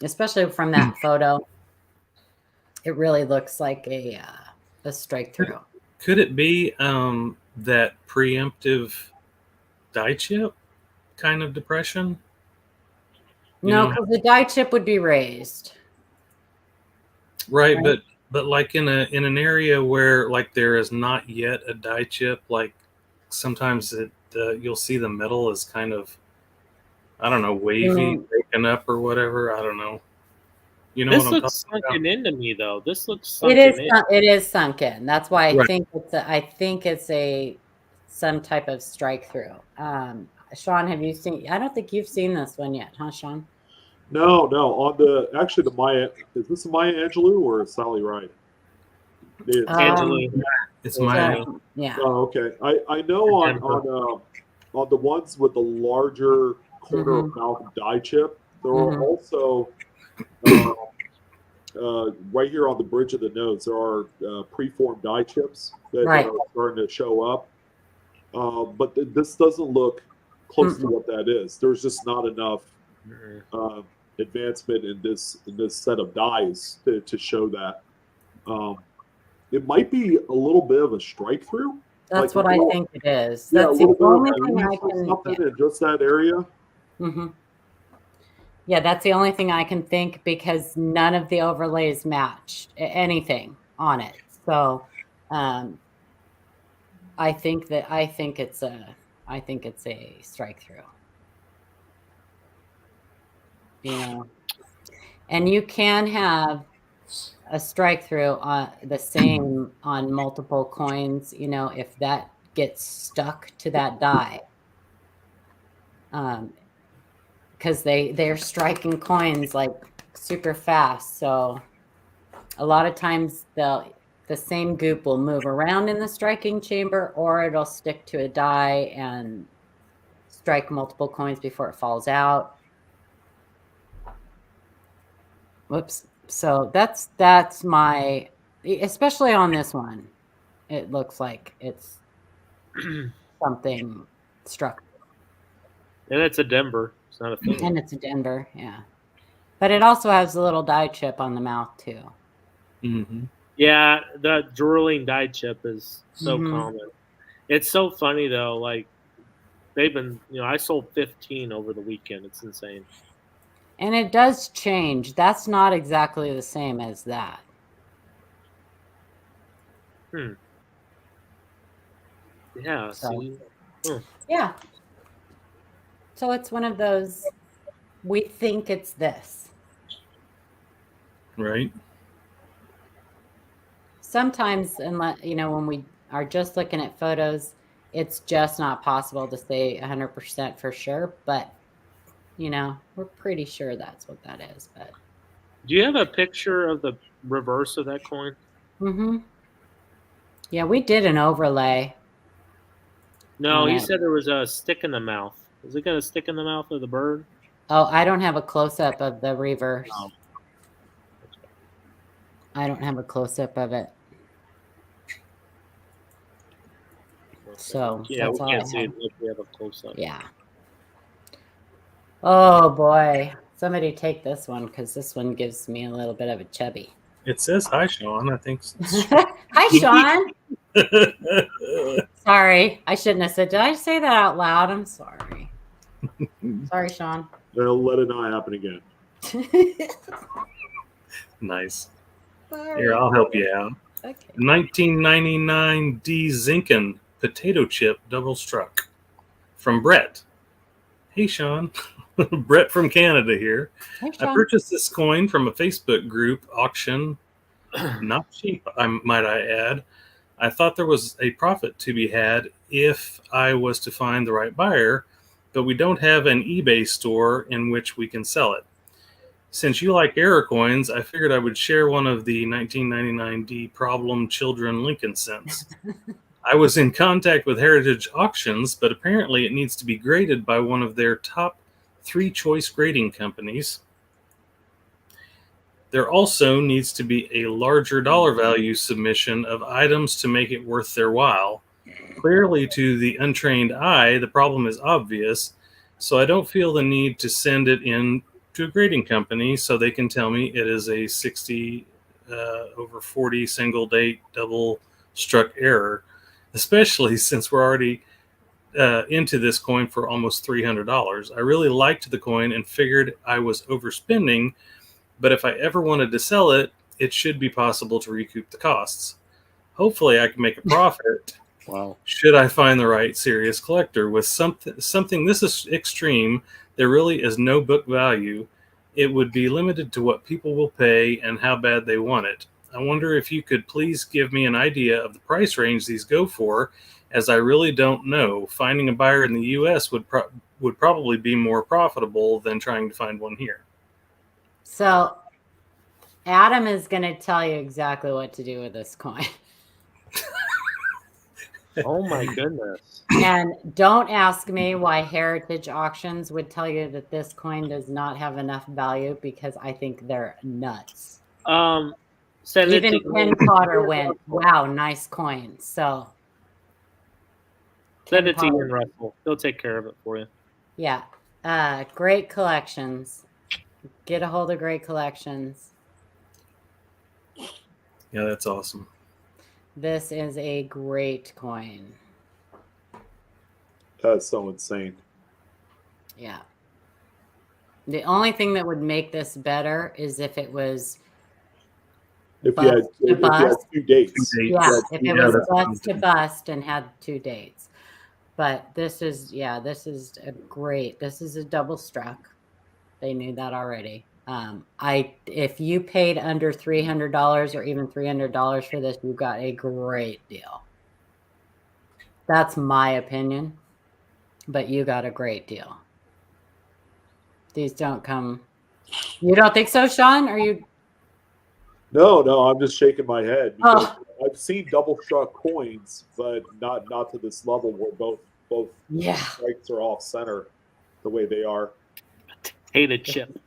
Speaker 3: especially from that photo, it really looks like a strike through.
Speaker 2: Could it be that preemptive die chip kind of depression?
Speaker 3: No, because the die chip would be raised.
Speaker 2: Right, but like in an area where like there is not yet a die chip, like sometimes you'll see the metal is kind of, I don't know, wavy, breaking up or whatever. I don't know. You know
Speaker 4: this
Speaker 2: what I'm
Speaker 4: looks
Speaker 2: talking
Speaker 4: sunken
Speaker 2: about?
Speaker 4: into me though. This looks sunken in.
Speaker 3: It is sunken. That's why I
Speaker 2: Right.
Speaker 3: think it's some type of strike through. Sean, have you seen? I don't think you've seen this one yet, huh, Sean?
Speaker 1: No. On the Maya, is this a Maya Angelou or a Sally Ride? It is.
Speaker 4: Angelou.
Speaker 2: It's my
Speaker 3: yeah.
Speaker 1: Oh, okay. I know on the ones with the larger corner of mouth die chip, there are also right here on the bridge of the nose, there are preformed die chips that are starting to show up. But this doesn't look close to what that is. There's just not enough advancement in this set of dies to show that. It might be a little bit of a strike through.
Speaker 3: That's
Speaker 1: like
Speaker 3: what I think it is.
Speaker 1: Yeah,
Speaker 3: That's
Speaker 1: a little
Speaker 3: the only
Speaker 1: bit of
Speaker 3: thing I
Speaker 1: grease or
Speaker 3: can.
Speaker 1: something in just that area.
Speaker 3: Yeah, that's the only thing I can think because none of the overlays matched anything on it. So, I think it's a strike through. You know, and you can have a strike through on the same on multiple coins, you know, if that gets stuck to that die. Because they're striking coins like super fast. So a lot of times the same goop will move around in the striking chamber, or it'll stick to a die and strike multiple coins before it falls out. Whoops. So that's my, especially on this one, it looks like it's something struck.
Speaker 4: And it's a Denver. It's not a thing.
Speaker 3: And it's a Denver, yeah. But it also has a little die chip on the mouth too.
Speaker 4: Yeah, the drooling die chip is so common. It's so funny though. Like they've been, I sold 15 over the weekend. It's insane.
Speaker 3: And it does change. That's not exactly the same as that.
Speaker 4: Yeah.
Speaker 3: So, yeah. So it's one of those, we think it's this.
Speaker 2: Right.
Speaker 3: Sometimes, when we are just looking at photos, it's just not possible to say 100% for sure. But, we're pretty sure that's what that is. But
Speaker 4: do you have a picture of the reverse of that coin?
Speaker 3: Yeah, we did an overlay.
Speaker 4: No, he said there was a stick in the mouth. Is it got a stick in the mouth of the bird?
Speaker 3: Oh, I don't have a close-up of the reverse. Oh. I don't have a close-up of it. So
Speaker 4: yeah, we can't see it if we have a close-up.
Speaker 3: Yeah. Oh boy, somebody take this one because this one gives me a little bit of a chubby.
Speaker 2: It says hi, Sean. I think.
Speaker 3: Hi, Sean. Sorry, I shouldn't have said. Did I say that out loud? I'm sorry. Sorry, Sean.
Speaker 1: They'll let it not happen again.
Speaker 2: Nice.
Speaker 3: Sorry.
Speaker 2: Here, I'll help you out.
Speaker 3: Okay.
Speaker 2: 1999 D Zinken potato chip double struck from Brett. Hey, Sean. Brett from Canada here.
Speaker 3: Hey, Sean.
Speaker 2: I purchased this coin from a Facebook group auction Not cheap, might I add. I thought there was a profit to be had if I was to find the right buyer, but we don't have an eBay store in which we can sell it. Since you like error coins, I figured I would share one of the 1999D Problem Children Lincoln cents. I was in contact with Heritage Auctions, but apparently it needs to be graded by one of their top 3 choice grading companies. There also needs to be a larger dollar value submission of items to make it worth their while. Clearly, to the untrained eye, the problem is obvious, so I don't feel the need to send it in to a grading company so they can tell me it is a 60 over 40 single date double struck error, especially since we're already into this coin for almost $300. I really liked the coin and figured I was overspending, but if I ever wanted to sell it, it should be possible to recoup the costs. Hopefully I can make a profit.
Speaker 4: Wow.
Speaker 2: Should I find the right serious collector with something this is extreme, there really is no book value. It would be limited to what people will pay and how bad they want it. I wonder if you could please give me an idea of the price range these go for, as I really don't know. Finding a buyer in the U.S. would probably be more profitable than trying to find one here.
Speaker 3: So Adam is going to tell you exactly what to do with this coin.
Speaker 4: Oh my goodness.
Speaker 3: And don't ask me why Heritage Auctions would tell you that this coin does not have enough value, because I think they're nuts. Even Ken Potter went, wow, nice coin. So
Speaker 4: send it to Ian Russell. He'll take care of it for you.
Speaker 3: Yeah. GreatCollections. Get a hold of GreatCollections.
Speaker 2: Yeah, that's awesome.
Speaker 3: This is a great coin.
Speaker 1: That's so insane.
Speaker 3: Yeah. The only thing that would make this better is if it was
Speaker 1: if you had 2 dates.
Speaker 3: Yeah, if it was bust to bust and had 2 dates. But this is this is a double struck. They knew that already. If you paid under $300 or even $300 for this, you got a great deal. That's my opinion, but you got a great deal. These don't come. You don't think so, Sean? Are you?
Speaker 1: No, I'm just shaking my head because I've seen double struck coins, but not to this level where both strikes are off center the way they are.
Speaker 4: Potato chip.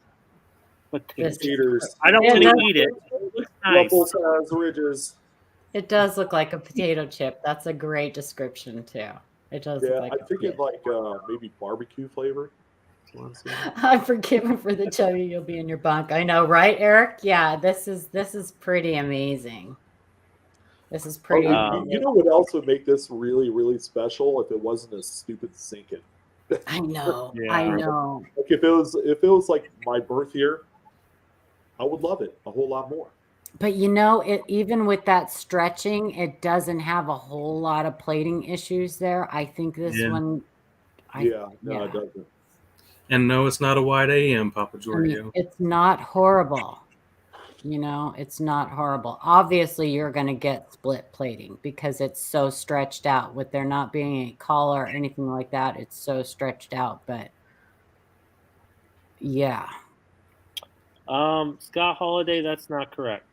Speaker 1: Potatoes.
Speaker 4: I don't want to eat it. It looks nice.
Speaker 1: Levels as ridges.
Speaker 3: It does look like a potato chip. That's a great description too. It does.
Speaker 1: Yeah,
Speaker 3: look like
Speaker 1: I think it's like maybe barbecue flavor.
Speaker 3: I'm forgiven for the chubby. You'll be in your bunk. I know, right, Eric? Yeah, this is pretty amazing. This is pretty.
Speaker 1: You know what else would make this really, really special if it wasn't a stupid sinking?
Speaker 3: I know.
Speaker 4: Yeah.
Speaker 3: I know.
Speaker 1: Like if it was like my birth year, I would love it a whole lot more.
Speaker 3: But you know, even with that stretching, it doesn't have a whole lot of plating issues there. I think this one.
Speaker 1: It doesn't.
Speaker 2: And no, it's not a wide AM, Papa Giorgio.
Speaker 3: I mean, it's not horrible. You know, it's not horrible. Obviously, you're going to get split plating because it's so stretched out. With there not being a collar or anything like that, it's so stretched out. But yeah.
Speaker 4: Scott Holiday, that's not correct.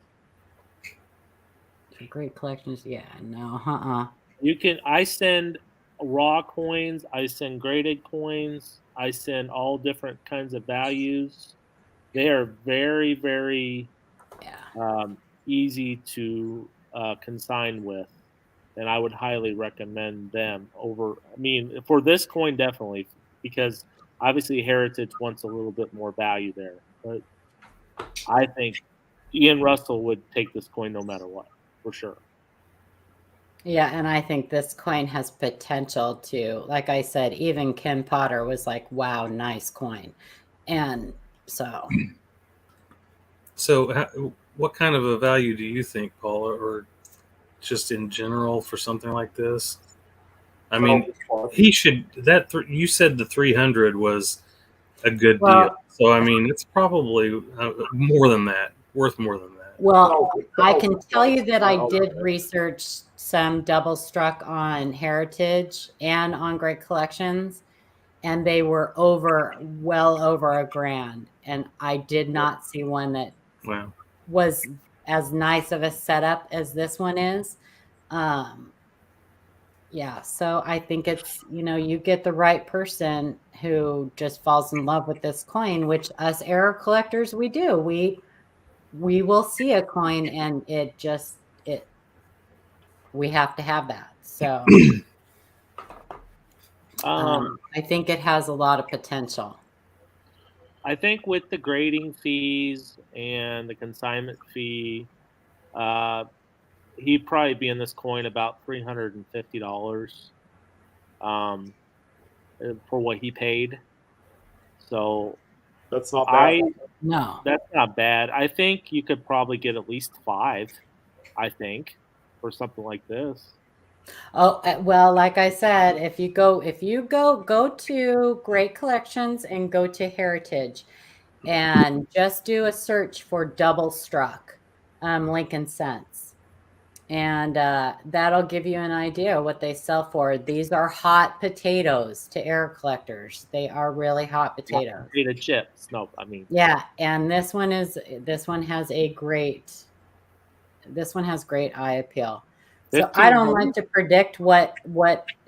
Speaker 3: GreatCollections, yeah, no,
Speaker 4: I send raw coins, I send graded coins, I send all different kinds of values. They are very, very easy to consign with, and I would highly recommend them over. I mean, for this coin, definitely, because obviously Heritage wants a little bit more value there, but I think Ian Russell would take this coin no matter what, for sure.
Speaker 3: Yeah, and I think this coin has potential to, like I said, even Ken Potter was like, wow, nice coin. And so.
Speaker 2: So what kind of a value do you think, Paula, or just in general for something like this? I mean, he should, you said the 300 was a good deal. So, I mean, it's probably more than that, worth more than that.
Speaker 3: Well, I can
Speaker 1: $1,000
Speaker 3: tell you that I
Speaker 1: out
Speaker 3: did
Speaker 1: there.
Speaker 3: research some double struck on Heritage and on GreatCollections, and they were well over $1,000. And I did not see one that
Speaker 2: Wow.
Speaker 3: was as nice of a setup as this one is. Yeah, so I think it's, you get the right person who just falls in love with this coin, which us error collectors, we do. We will see a coin and we have to have that. So I think it has a lot of potential.
Speaker 4: I think with the grading fees and the consignment fee, he'd probably be in this coin about $350 for what he paid. So
Speaker 1: That's not bad.
Speaker 3: No.
Speaker 4: That's not bad. I think you could probably get at least 5, I think, for something like this.
Speaker 3: Oh, well, like I said, if you go to GreatCollections and go to Heritage and just do a search for double struck Lincoln cents. And that'll give you an idea what they sell for. These are hot potatoes to error collectors. They are really hot potatoes.
Speaker 4: Potato chips. No, I mean.
Speaker 3: Yeah, and this one has great eye appeal. So I don't like to predict what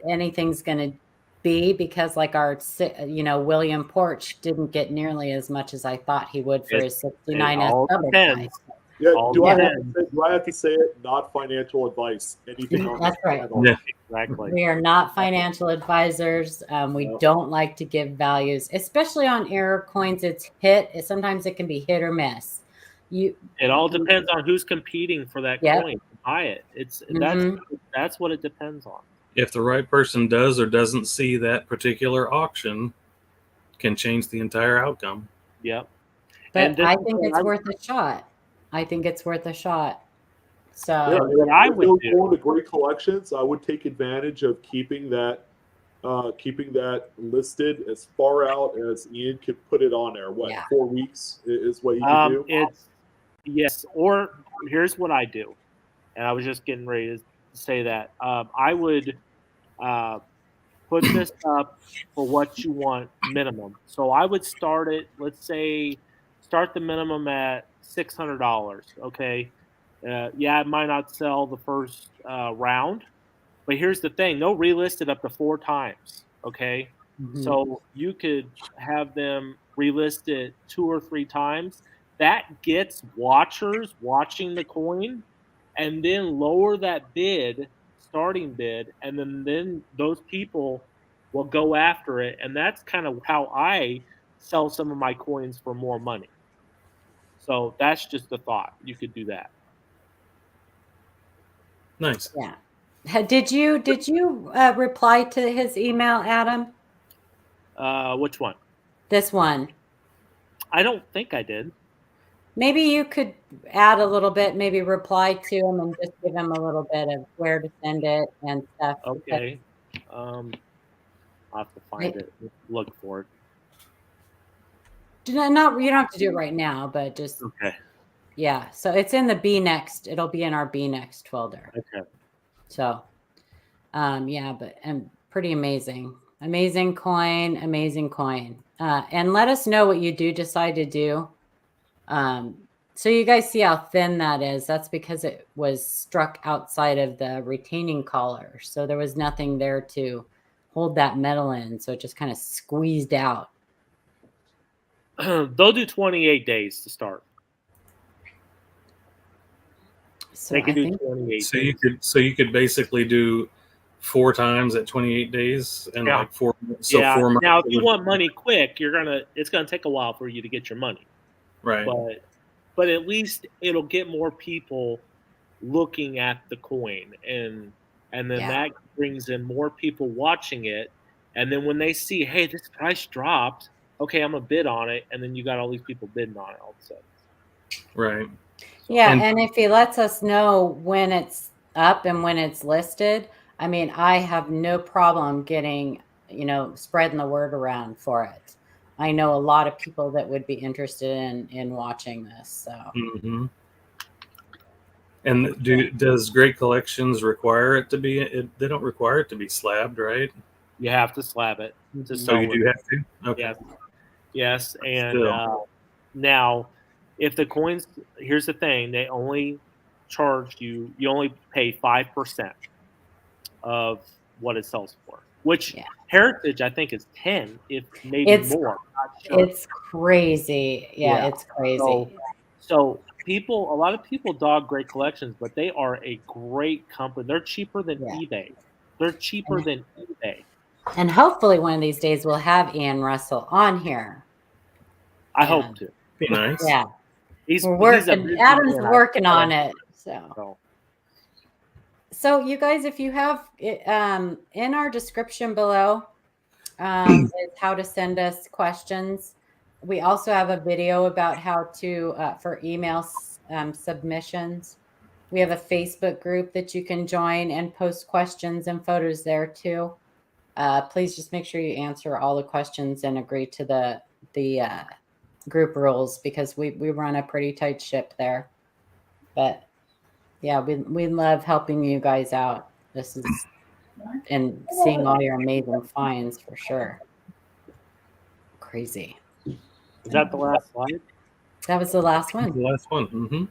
Speaker 3: anything's going to be, because like our William Porch didn't get nearly as much as I thought he would for his 69S double price.
Speaker 1: Yeah, do I have to say it? Not financial advice. Anything on
Speaker 3: That's right.
Speaker 2: Yeah.
Speaker 4: Exactly.
Speaker 3: We are not financial advisors. We don't like to give values, especially on error coins. Sometimes it can be hit or miss.
Speaker 4: It all depends on who's competing for that coin to buy it. That's what it depends on.
Speaker 2: If the right person does or doesn't see that particular auction, can change the entire outcome.
Speaker 4: Yep.
Speaker 3: But I think it's worth a shot. So
Speaker 1: yeah,
Speaker 4: I would do.
Speaker 1: Going to GreatCollections, I would take advantage of keeping that listed as far out as Ian could put it on there. 4 weeks is what you can do?
Speaker 4: Yes, or here's what I do. And I was just getting ready to say that. I would put this up for what you want minimum. So I would start it, let's say, start the minimum at $600, okay? It might not sell the first round, but here's the thing. They'll relist it up to 4 times, okay? Mm-hmm. So you could have them relist it 2 or 3 times. That gets watchers watching the coin, and then lower that starting bid, and then those people will go after it. And that's kind of how I sell some of my coins for more money. So that's just a thought. You could do that.
Speaker 2: Nice.
Speaker 3: Yeah. Did you reply to his email, Adam?
Speaker 4: Which one?
Speaker 3: This one.
Speaker 4: I don't think I did. Maybe
Speaker 3: you could add a little bit, maybe reply to him and just give him a little bit of where to send it and stuff.
Speaker 4: Okay. I'll have to find it. Look for it.
Speaker 3: You don't have to do it right now, but just
Speaker 4: okay.
Speaker 3: Yeah. So it's in the B Next. It'll be in our B Next folder.
Speaker 4: Okay.
Speaker 3: So, but pretty amazing. Amazing coin. And let us know what you do decide to do. So you guys see how thin that is. That's because it was struck outside of the retaining collar. So there was nothing there to hold that metal in. So it just kind of squeezed out.
Speaker 4: They'll do 28 days to start.
Speaker 3: So
Speaker 4: they can do 28
Speaker 2: days. So you could basically do 4 times at 28 days and like 4. So 4 months.
Speaker 4: Now, if you want money quick, it's gonna take a while for you to get your money.
Speaker 2: Right.
Speaker 4: But at least it'll get more people looking at the coin, and then that brings in more people watching it. And then when they see, hey, this price dropped, okay, I'm gonna bid on it, and then you got all these people bidding on it all of a sudden.
Speaker 2: Right.
Speaker 3: Yeah, and if he lets us know when it's up and when it's listed, I mean, I have no problem getting, spreading the word around for it. I know a lot of people that would be interested in watching this. So,
Speaker 2: And does GreatCollections require it to be? They don't require it to be slabbed, right?
Speaker 4: You have to slab it to
Speaker 2: So
Speaker 4: sell
Speaker 2: you
Speaker 4: it.
Speaker 2: do have to. Okay.
Speaker 4: Yes, and
Speaker 2: Still.
Speaker 4: now if the coins, here's the thing: they only charge you. You only pay 5% of what it sells for. Which Heritage, I think, is 10, if maybe more. I'm not sure.
Speaker 3: It's crazy. Yeah, it's crazy.
Speaker 4: So people, a lot of people dog GreatCollections, but they are a great company. They're cheaper than eBay. They're cheaper than eBay.
Speaker 3: And hopefully one of these days we'll have Ian Russell on here.
Speaker 4: I hope to.
Speaker 2: Be nice.
Speaker 3: Yeah.
Speaker 4: We're
Speaker 3: working. Adam's working on it. So you guys, if you have in our description below is how to send us questions. We also have a video about how to for email submissions. We have a Facebook group that you can join and post questions and photos there too. Please just make sure you answer all the questions and agree to the group rules, because we run a pretty tight ship there. But yeah, we love helping you guys out. This is and seeing all your amazing finds for sure. Crazy.
Speaker 4: Is that the last slide?
Speaker 3: That was the last one.
Speaker 2: The last one. Mm-hmm.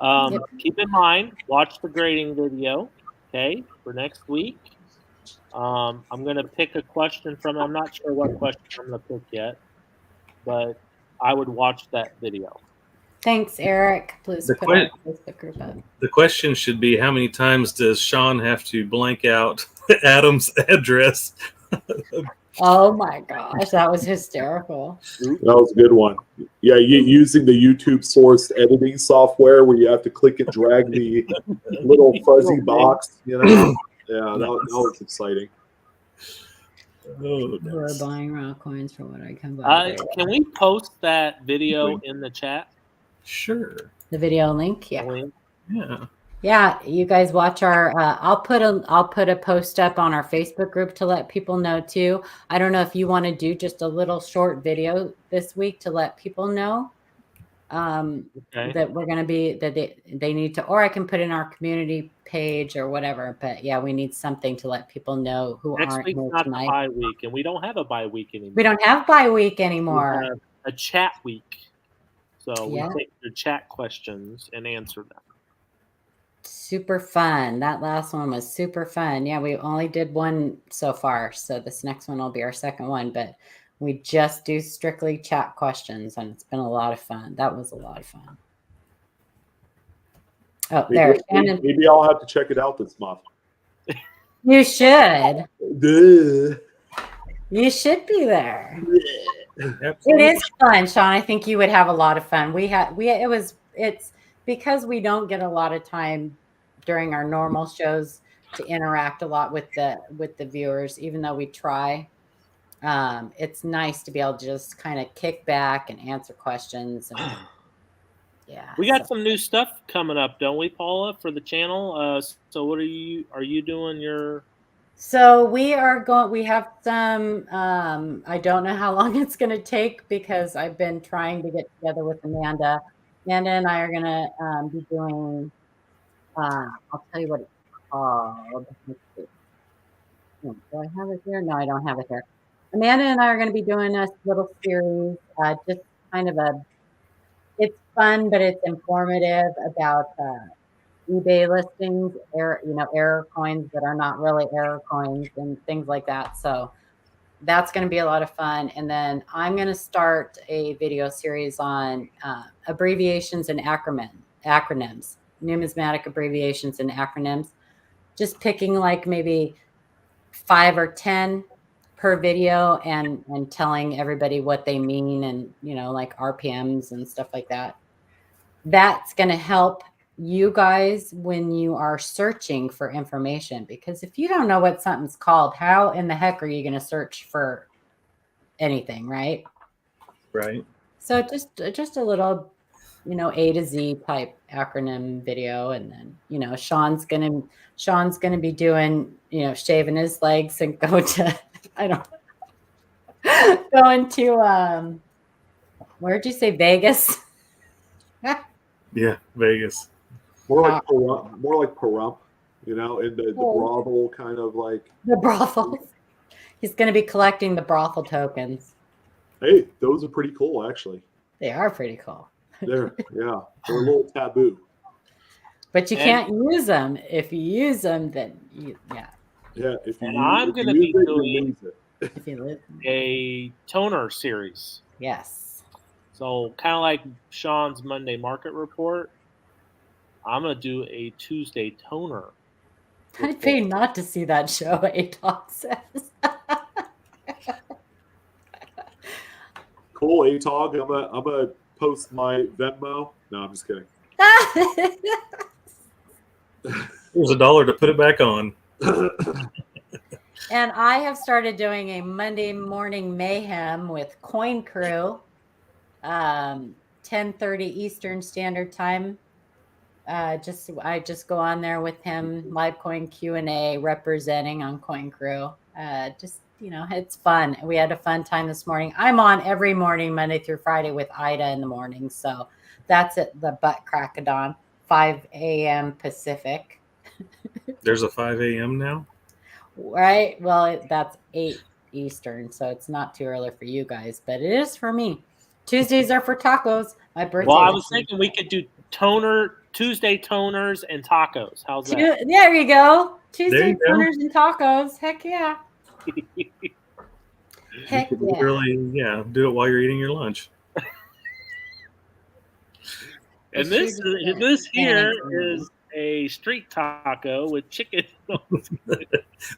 Speaker 4: All right. Keep in mind, watch the grading video, okay, for next week. I'm going to pick a question from, I'm not sure what question I'm going to pick yet, but I would watch that video.
Speaker 3: Thanks, Eric. Please put our Facebook group up.
Speaker 2: The question should be, how many times does Sean have to blank out Adam's address?
Speaker 3: Oh my gosh, that was hysterical.
Speaker 1: That was a good one. Yeah, using the YouTube sourced editing software where you have to click and drag the little fuzzy box, you know. Yeah, that was exciting.
Speaker 3: We're buying raw coins for what I can buy.
Speaker 4: Can we post that video in the chat?
Speaker 2: Sure.
Speaker 3: The video link, yeah.
Speaker 2: Yeah.
Speaker 3: Yeah, you guys watch our. I'll put a post up on our Facebook group to let people know too. I don't know if you want to do just a little short video this week to let people know that we're going to be that they need to, or I can put in our community page or whatever. But yeah, we need something to let people know who
Speaker 4: Next
Speaker 3: aren't
Speaker 4: week's
Speaker 3: here
Speaker 4: not
Speaker 3: tonight.
Speaker 4: bye week, and we don't have a bye week anymore.
Speaker 3: We don't have bye week anymore.
Speaker 4: We have a chat week, so
Speaker 3: Yeah.
Speaker 4: we take your chat questions and answer them.
Speaker 3: Super fun. That last one was super fun. Yeah, we only did one so far, so this next one will be our second one, but we just do strictly chat questions, and it's been a lot of fun. That was a lot of fun. Oh, there.
Speaker 1: Maybe I'll have to check it out this month.
Speaker 3: You should.
Speaker 1: Duh.
Speaker 3: You should be there. It is fun, Sean. I think you would have a lot of fun. It's because we don't get a lot of time during our normal shows to interact a lot with the viewers, even though we try. It's nice to be able to just kind of kick back and answer questions. And, yeah,
Speaker 4: we got some new stuff coming up, don't we, Paula, for the channel? So what are you doing your?
Speaker 3: So we are going. We have some. I don't know how long it's going to take because I've been trying to get together with Amanda. Amanda and I are going to be doing. I'll tell you what it's called. Do I have it here? No, I don't have it here. Amanda and I are going to be doing a little series, just kind of it's fun, but it's informative about eBay listings, error coins that are not really error coins and things like that. So that's going to be a lot of fun. And then I'm going to start a video series on abbreviations and acronyms, numismatic abbreviations and acronyms, just picking like maybe 5 or 10 per video and telling everybody what they mean and, like RPMs and stuff like that. That's going to help you guys when you are searching for information, because if you don't know what something's called, how in the heck are you going to search for anything, right?
Speaker 2: Right.
Speaker 3: So just a little, A to Z type acronym video, and then Sean's gonna be doing shaving his legs and going to going to where'd you say, Vegas?
Speaker 2: Yeah, Vegas.
Speaker 1: More like Pahrump, you know, in the brothel kind of like.
Speaker 3: The brothels. He's going to be collecting the brothel tokens.
Speaker 1: Hey, those are pretty cool, actually.
Speaker 3: They are pretty cool.
Speaker 1: They're a little taboo.
Speaker 3: But you can't use them. If you use them, then
Speaker 1: Yeah, if you
Speaker 4: And
Speaker 1: use,
Speaker 4: I'm
Speaker 1: if
Speaker 4: going to
Speaker 1: you
Speaker 4: be
Speaker 1: use it, you
Speaker 4: doing
Speaker 1: lose it.
Speaker 3: if you live.
Speaker 4: a toner series.
Speaker 3: Yes.
Speaker 4: So kind of like Sean's Monday market report, I'm going to do a Tuesday toner.
Speaker 3: I'd pay not to see that show, ATOG says.
Speaker 1: Cool, ATOG. I'm gonna post my Venmo. No, I'm just kidding.
Speaker 2: There's $1 to put it back on.
Speaker 3: And I have started doing a Monday morning mayhem with Coin Crew, 10:30 Eastern Standard Time. I just go on there with him, live coin Q&A, representing on Coin Crew. It's fun. We had a fun time this morning. I'm on every morning, Monday through Friday, with Ida in the morning. So that's at the butt crack of dawn, 5 a.m. Pacific.
Speaker 2: There's a 5 a.m. now?
Speaker 3: Right. Well, that's 8 Eastern, so it's not too early for you guys, but it is for me. Tuesdays are for tacos. My birthday.
Speaker 4: Well, I was thinking we could do Tuesday toners and tacos. How's that?
Speaker 3: There you go. Tuesday
Speaker 2: you go.
Speaker 3: toners and tacos. Heck yeah. Heck
Speaker 2: You could
Speaker 3: yeah.
Speaker 2: literally, do it while you're eating your lunch.
Speaker 4: And this here is a street taco with chicken.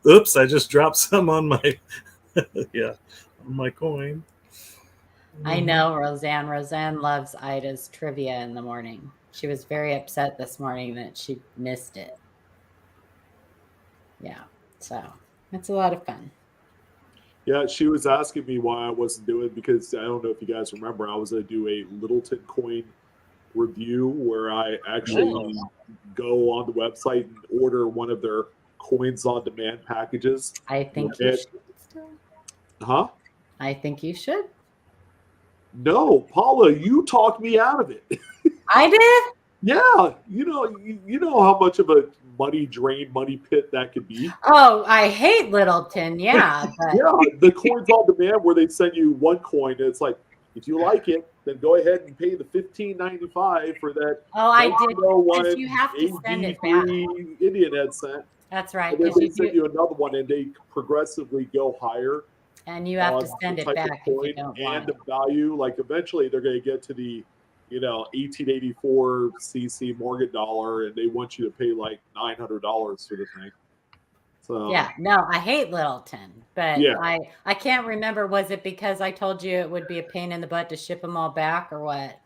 Speaker 2: Oops, I just dropped some on my on my coin.
Speaker 3: I know, Roseanne. Roseanne loves Ida's trivia in the morning. She was very upset this morning that she missed it. Yeah, so it's a lot of fun.
Speaker 1: Yeah, she was asking me why I wasn't doing it because I don't know if you guys remember, I was going to do a Littleton coin review where I actually go on the website and order one of their coins on demand packages.
Speaker 3: I think you should still.
Speaker 1: Huh?
Speaker 3: I think you should.
Speaker 1: No, Paula, you talked me out of it.
Speaker 3: I did?
Speaker 1: Yeah, you know how much of a money pit that could be.
Speaker 3: Oh, I hate Littleton. Yeah, but
Speaker 1: Yeah, the coins on demand where they send you one coin and it's like, if you like it, then go ahead and pay the $15.95 for that.
Speaker 3: Oh, I did.
Speaker 1: Because
Speaker 3: you have to send it back.
Speaker 1: Indian had sent.
Speaker 3: That's right.
Speaker 1: And then they send you another one, and they progressively go higher.
Speaker 3: And you have to send it back if you don't want
Speaker 1: and the value. Like eventually, they're going to get to the 1884 CC Morgan dollar, and they want you to pay like $900 for the thing. So
Speaker 3: yeah, no, I hate Littleton, but
Speaker 1: Yeah.
Speaker 3: I can't remember. Was it because I told you it would be a pain in the butt to ship them all back, or what?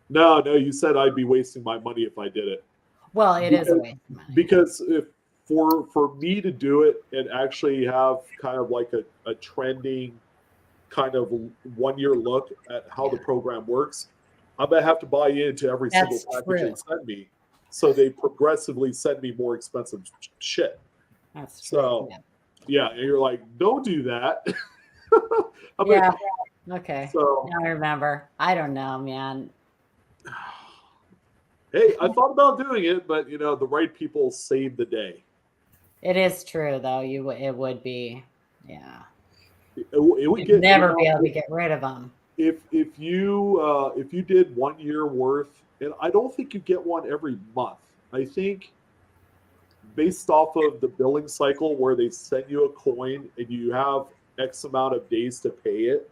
Speaker 1: No, you said I'd be wasting my money if I did it.
Speaker 3: Well, it is a waste of money.
Speaker 1: Because if for me to do it and actually have kind of like a trending kind of 1 year look at how the program works, I'm gonna have to buy into every single package they send me. So they progressively send me more expensive shit.
Speaker 3: That's true.
Speaker 1: So yeah, and you're like, don't do that.
Speaker 3: Okay.
Speaker 1: So
Speaker 3: now I remember. I don't know, man.
Speaker 1: Hey, I thought about doing it, but the right people save the day.
Speaker 3: It is true, though. It would be, yeah.
Speaker 1: It would
Speaker 3: You'd never be able to get rid of them.
Speaker 1: If you did 1 year worth, and I don't think you get one every month. I think based off of the billing cycle where they send you a coin and you have X amount of days to pay it,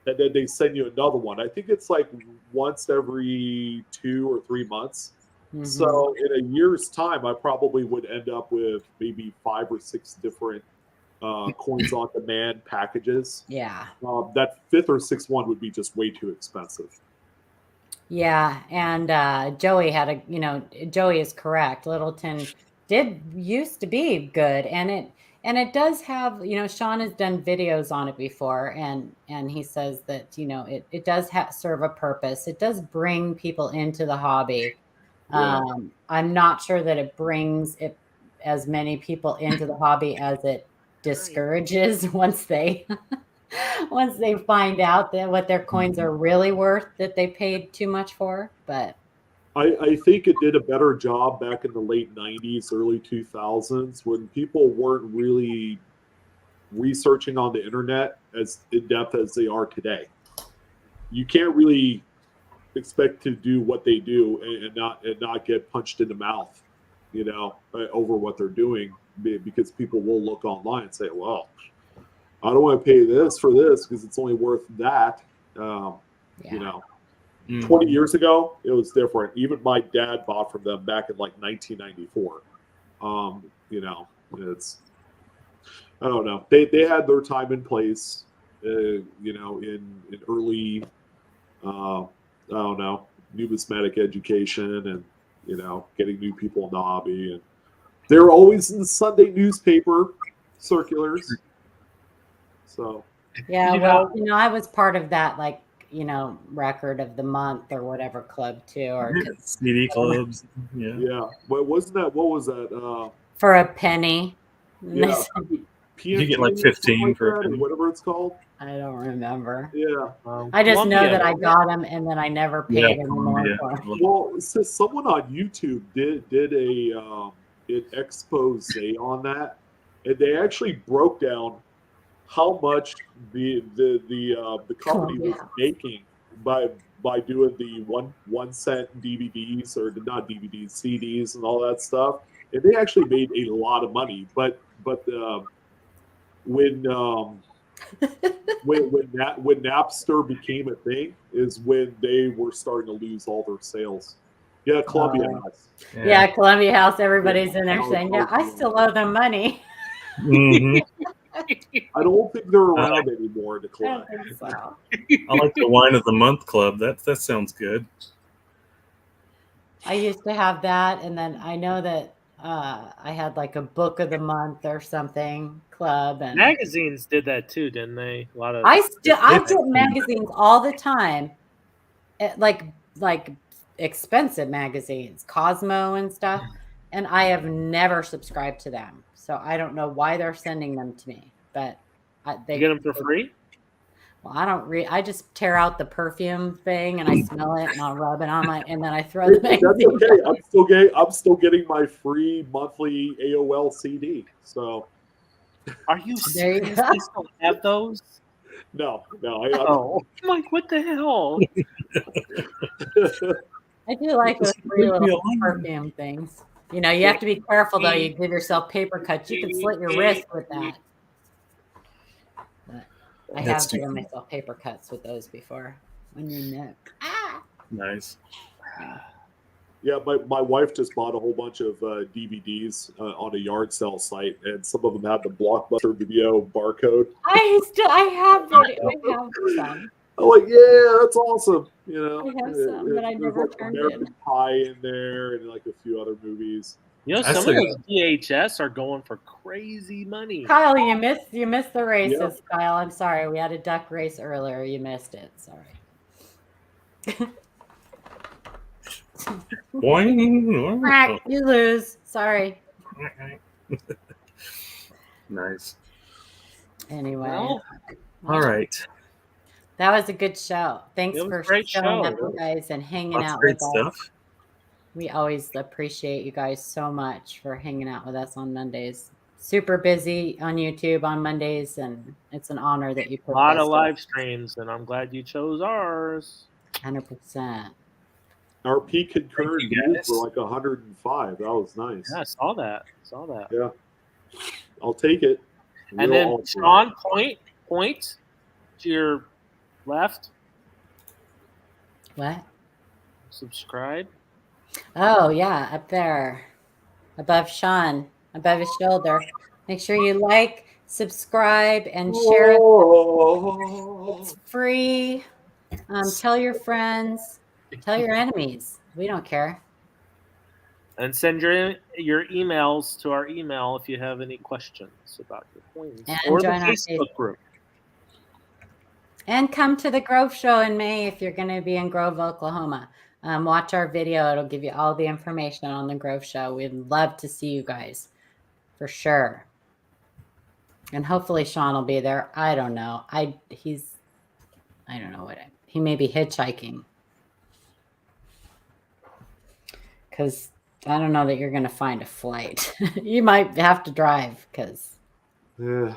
Speaker 1: and then they send you another one. I think it's like once every 2 or 3 months.
Speaker 3: Mm-hmm.
Speaker 1: So in a year's time, I probably would end up with maybe 5 or 6 different coins on demand packages.
Speaker 3: Yeah.
Speaker 1: That 5th or 6th one would be just way too expensive.
Speaker 3: Yeah, and Joey Joey is correct. Littleton used to be good, and it does have, Sean has done videos on it before, and he says that it does serve a purpose. It does bring people into the hobby.
Speaker 1: Yeah.
Speaker 3: I'm not sure that it brings as many people into the hobby as it discourages once they find out that what their coins are really worth, that they paid too much for. But
Speaker 1: I think it did a better job back in the late 90s, early 2000s when people weren't really researching on the internet as in depth as they are today. You can't really expect to do what they do and not get punched in the mouth, over what they're doing, because people will look online and say, well, I don't want to pay this for this because it's only worth that. You know, 20 years ago, it was different. Even my dad bought from them back in like 1994. It's, I don't know. They had their time and place, in early, I don't know, numismatic education and, getting new people in the hobby. And they were always in the Sunday newspaper circulars. So.
Speaker 3: Yeah, well, I was part of that, like, record of the month or whatever club too, or
Speaker 2: CD clubs.
Speaker 1: Yeah. What was that?
Speaker 3: For a penny.
Speaker 1: Yeah.
Speaker 2: You get like 15 for a penny.
Speaker 1: Whatever it's called.
Speaker 3: I don't remember.
Speaker 1: Yeah.
Speaker 3: I just know that I got them and then I never paid anymore for them.
Speaker 1: Well, so someone on YouTube did an expose on that, and they actually broke down how much the company was making by doing the 1 cent DVDs, or not DVDs, CDs and all that stuff, and they actually made a lot of money. But when Napster became a thing is when they were starting to lose all their sales. Yeah, Columbia House.
Speaker 3: Yeah, Columbia House. Everybody's in there saying, "Yeah, I still owe them money."
Speaker 2: Mm-hmm.
Speaker 1: I don't think they're around anymore to collect.
Speaker 3: I don't think so.
Speaker 2: I like the Wine of the Month Club. That sounds good.
Speaker 3: I used to have that, and then I know that I had like a Book of the Month or something club, and
Speaker 4: magazines did that too, didn't they? A lot of
Speaker 3: I get magazines all the time, like expensive magazines, Cosmo and stuff, and I have never subscribed to them. So I don't know why they're sending them to me, but they
Speaker 4: get them for free.
Speaker 3: Well, I don't I just tear out the perfume thing and I smell it and I'll rub it on and then I throw the magazine.
Speaker 1: That's okay. I'm still getting my free monthly AOL CD. So,
Speaker 4: are you serious? They still have those?
Speaker 1: No.
Speaker 4: I'm like, what the hell?
Speaker 3: I do like those free little perfume things. You have to be careful though. You give yourself paper cuts. You can slit your wrist with that. But I have given myself paper cuts with those before. On your neck.
Speaker 2: Nice.
Speaker 1: Yeah, my wife just bought a whole bunch of DVDs on a yard sale site, and some of them have the Blockbuster video barcode.
Speaker 3: I have some.
Speaker 1: I'm like, yeah, that's awesome.
Speaker 3: I have some, but I never turned
Speaker 1: American Pie in there, and like a few other movies.
Speaker 4: Some of those VHS are going for crazy money.
Speaker 3: Kyle, you missed the races. Yeah. Kyle, I'm sorry. We had a duck race earlier. You missed it. Sorry.
Speaker 2: Boing.
Speaker 3: You lose. Sorry.
Speaker 2: Nice.
Speaker 3: Anyway.
Speaker 2: All right.
Speaker 3: That was a good show. Thanks for showing up, you guys, and hanging out with us. We always appreciate you guys so much for hanging out with us on Mondays. Super busy on YouTube on Mondays, and it's an honor that you put
Speaker 4: a lot of live streams, and I'm glad you chose ours.
Speaker 3: 100%.
Speaker 1: Our peak concurrent views were like 105. That was nice.
Speaker 4: Yeah, I saw that.
Speaker 1: Yeah, I'll take it.
Speaker 4: And then Sean, point to your left.
Speaker 3: What?
Speaker 4: Subscribe.
Speaker 3: Oh yeah, up there, above Sean, above his shoulder. Make sure you like, subscribe, and share it. It's free. Tell your friends. Tell your enemies. We don't care.
Speaker 4: And send your emails to our email if you have any questions about your coins.
Speaker 3: And
Speaker 4: or
Speaker 3: join
Speaker 4: the Facebook group.
Speaker 3: And come to the Grove Show in May if you're going to be in Grove, Oklahoma. Watch our video. It'll give you all the information on the Grove Show. We'd love to see you guys for sure. And hopefully Sean will be there. I don't know. I don't know he may be hitchhiking. because I don't know that you're going to find a flight. You might have to drive because.
Speaker 1: Yeah.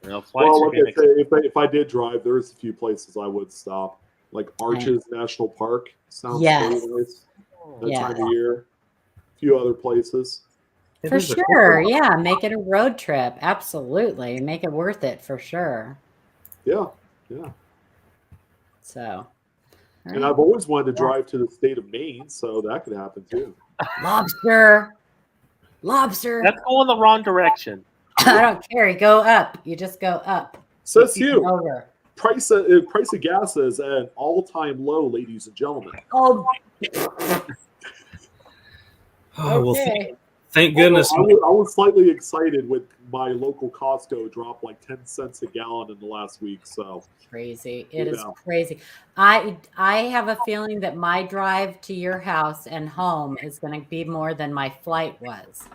Speaker 4: Flights
Speaker 1: Well,
Speaker 4: are
Speaker 1: like I
Speaker 4: getting
Speaker 1: say, if I did drive, there's a few places I would stop, like Arches National Park. Sounds
Speaker 3: Yes.
Speaker 1: really nice that
Speaker 3: Yeah.
Speaker 1: time of year. A few other places.
Speaker 2: Yeah,
Speaker 3: For
Speaker 2: there's a couple-
Speaker 3: sure. Yeah. Make it a road trip. Absolutely. Make it worth it for sure.
Speaker 1: Yeah, yeah.
Speaker 3: So. all
Speaker 1: And
Speaker 3: right.
Speaker 1: I've always wanted to drive to the state of Maine, so that could happen too.
Speaker 3: Lobster. Lobster.
Speaker 4: That's going the wrong direction.
Speaker 3: I don't care. You go up. You just go up.
Speaker 1: Says
Speaker 3: Keep
Speaker 1: you.
Speaker 3: over.
Speaker 1: Price of gas is at an all-time low, ladies and gentlemen.
Speaker 3: Oh.
Speaker 2: Oh, well,
Speaker 3: Okay.
Speaker 2: thank goodness.
Speaker 1: I was slightly excited with my local Costco drop like 10 cents a gallon in the last week. So
Speaker 3: Crazy. It is
Speaker 1: Yeah.
Speaker 3: crazy. I have a feeling that my drive to your house and home is going to be more than my flight was.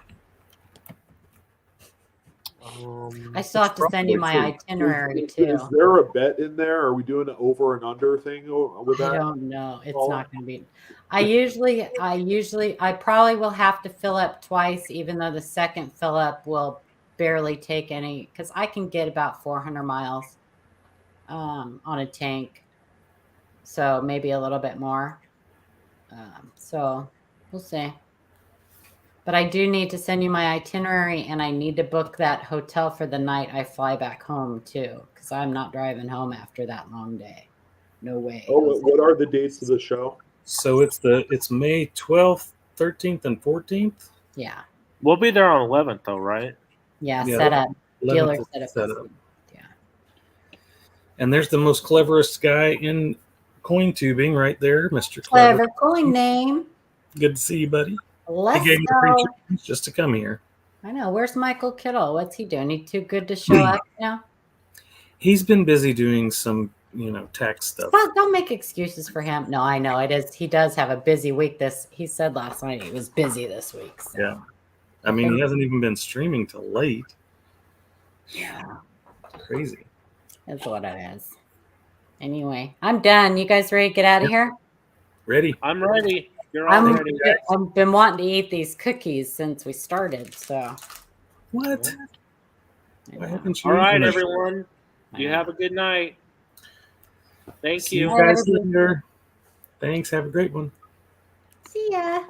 Speaker 3: I still have to send you my itinerary
Speaker 1: is
Speaker 3: too.
Speaker 1: there a bet in there? Are we doing an over and under thing with
Speaker 3: I
Speaker 1: that?
Speaker 3: don't know. It's
Speaker 1: Oh.
Speaker 3: not going to be. I probably will have to fill up twice, even though the second fill up will barely take any, because I can get about 400 miles on a tank. So maybe a little bit more. So we'll see. But I do need to send you my itinerary, and I need to book that hotel for the night I fly back home too, because I'm not driving home after that long day. No way.
Speaker 1: Oh, what are the dates of the show?
Speaker 2: So it's May 12th, 13th, and 14th.
Speaker 3: Yeah.
Speaker 4: We'll be there on 11th, though, right?
Speaker 3: Yeah.
Speaker 2: Yeah,
Speaker 3: Set up.
Speaker 2: 11th
Speaker 3: Dealer
Speaker 2: is the
Speaker 3: setup.
Speaker 2: setup.
Speaker 3: Yeah.
Speaker 2: And there's the most cleverest guy in coin tubing right there, Mr. Clever.
Speaker 3: Clever coin name.
Speaker 2: Good to see you, buddy.
Speaker 3: Let's
Speaker 2: he gave me the free
Speaker 3: go.
Speaker 2: chance just to come here.
Speaker 3: I know. Where's Michael Kittle? What's he doing? He too good to show up now?
Speaker 2: He's been busy doing some, tax stuff.
Speaker 3: Well, don't make excuses for him. No, I know it is. He does have a busy week. He said last night he was busy this week. So.
Speaker 2: Yeah. I mean, he hasn't even been streaming till late.
Speaker 3: Yeah.
Speaker 2: Crazy.
Speaker 3: That's what it is. Anyway, I'm done. You guys ready to get out of here?
Speaker 2: Ready?
Speaker 4: I'm ready. You're all ready.
Speaker 3: I've been wanting to eat these cookies since we started. So.
Speaker 2: What? Why haven't you
Speaker 4: All right,
Speaker 2: eaten a-
Speaker 4: everyone. You have a good night. Thank
Speaker 2: See
Speaker 4: you.
Speaker 2: you guys later. Thanks. Have a great one.
Speaker 3: See ya.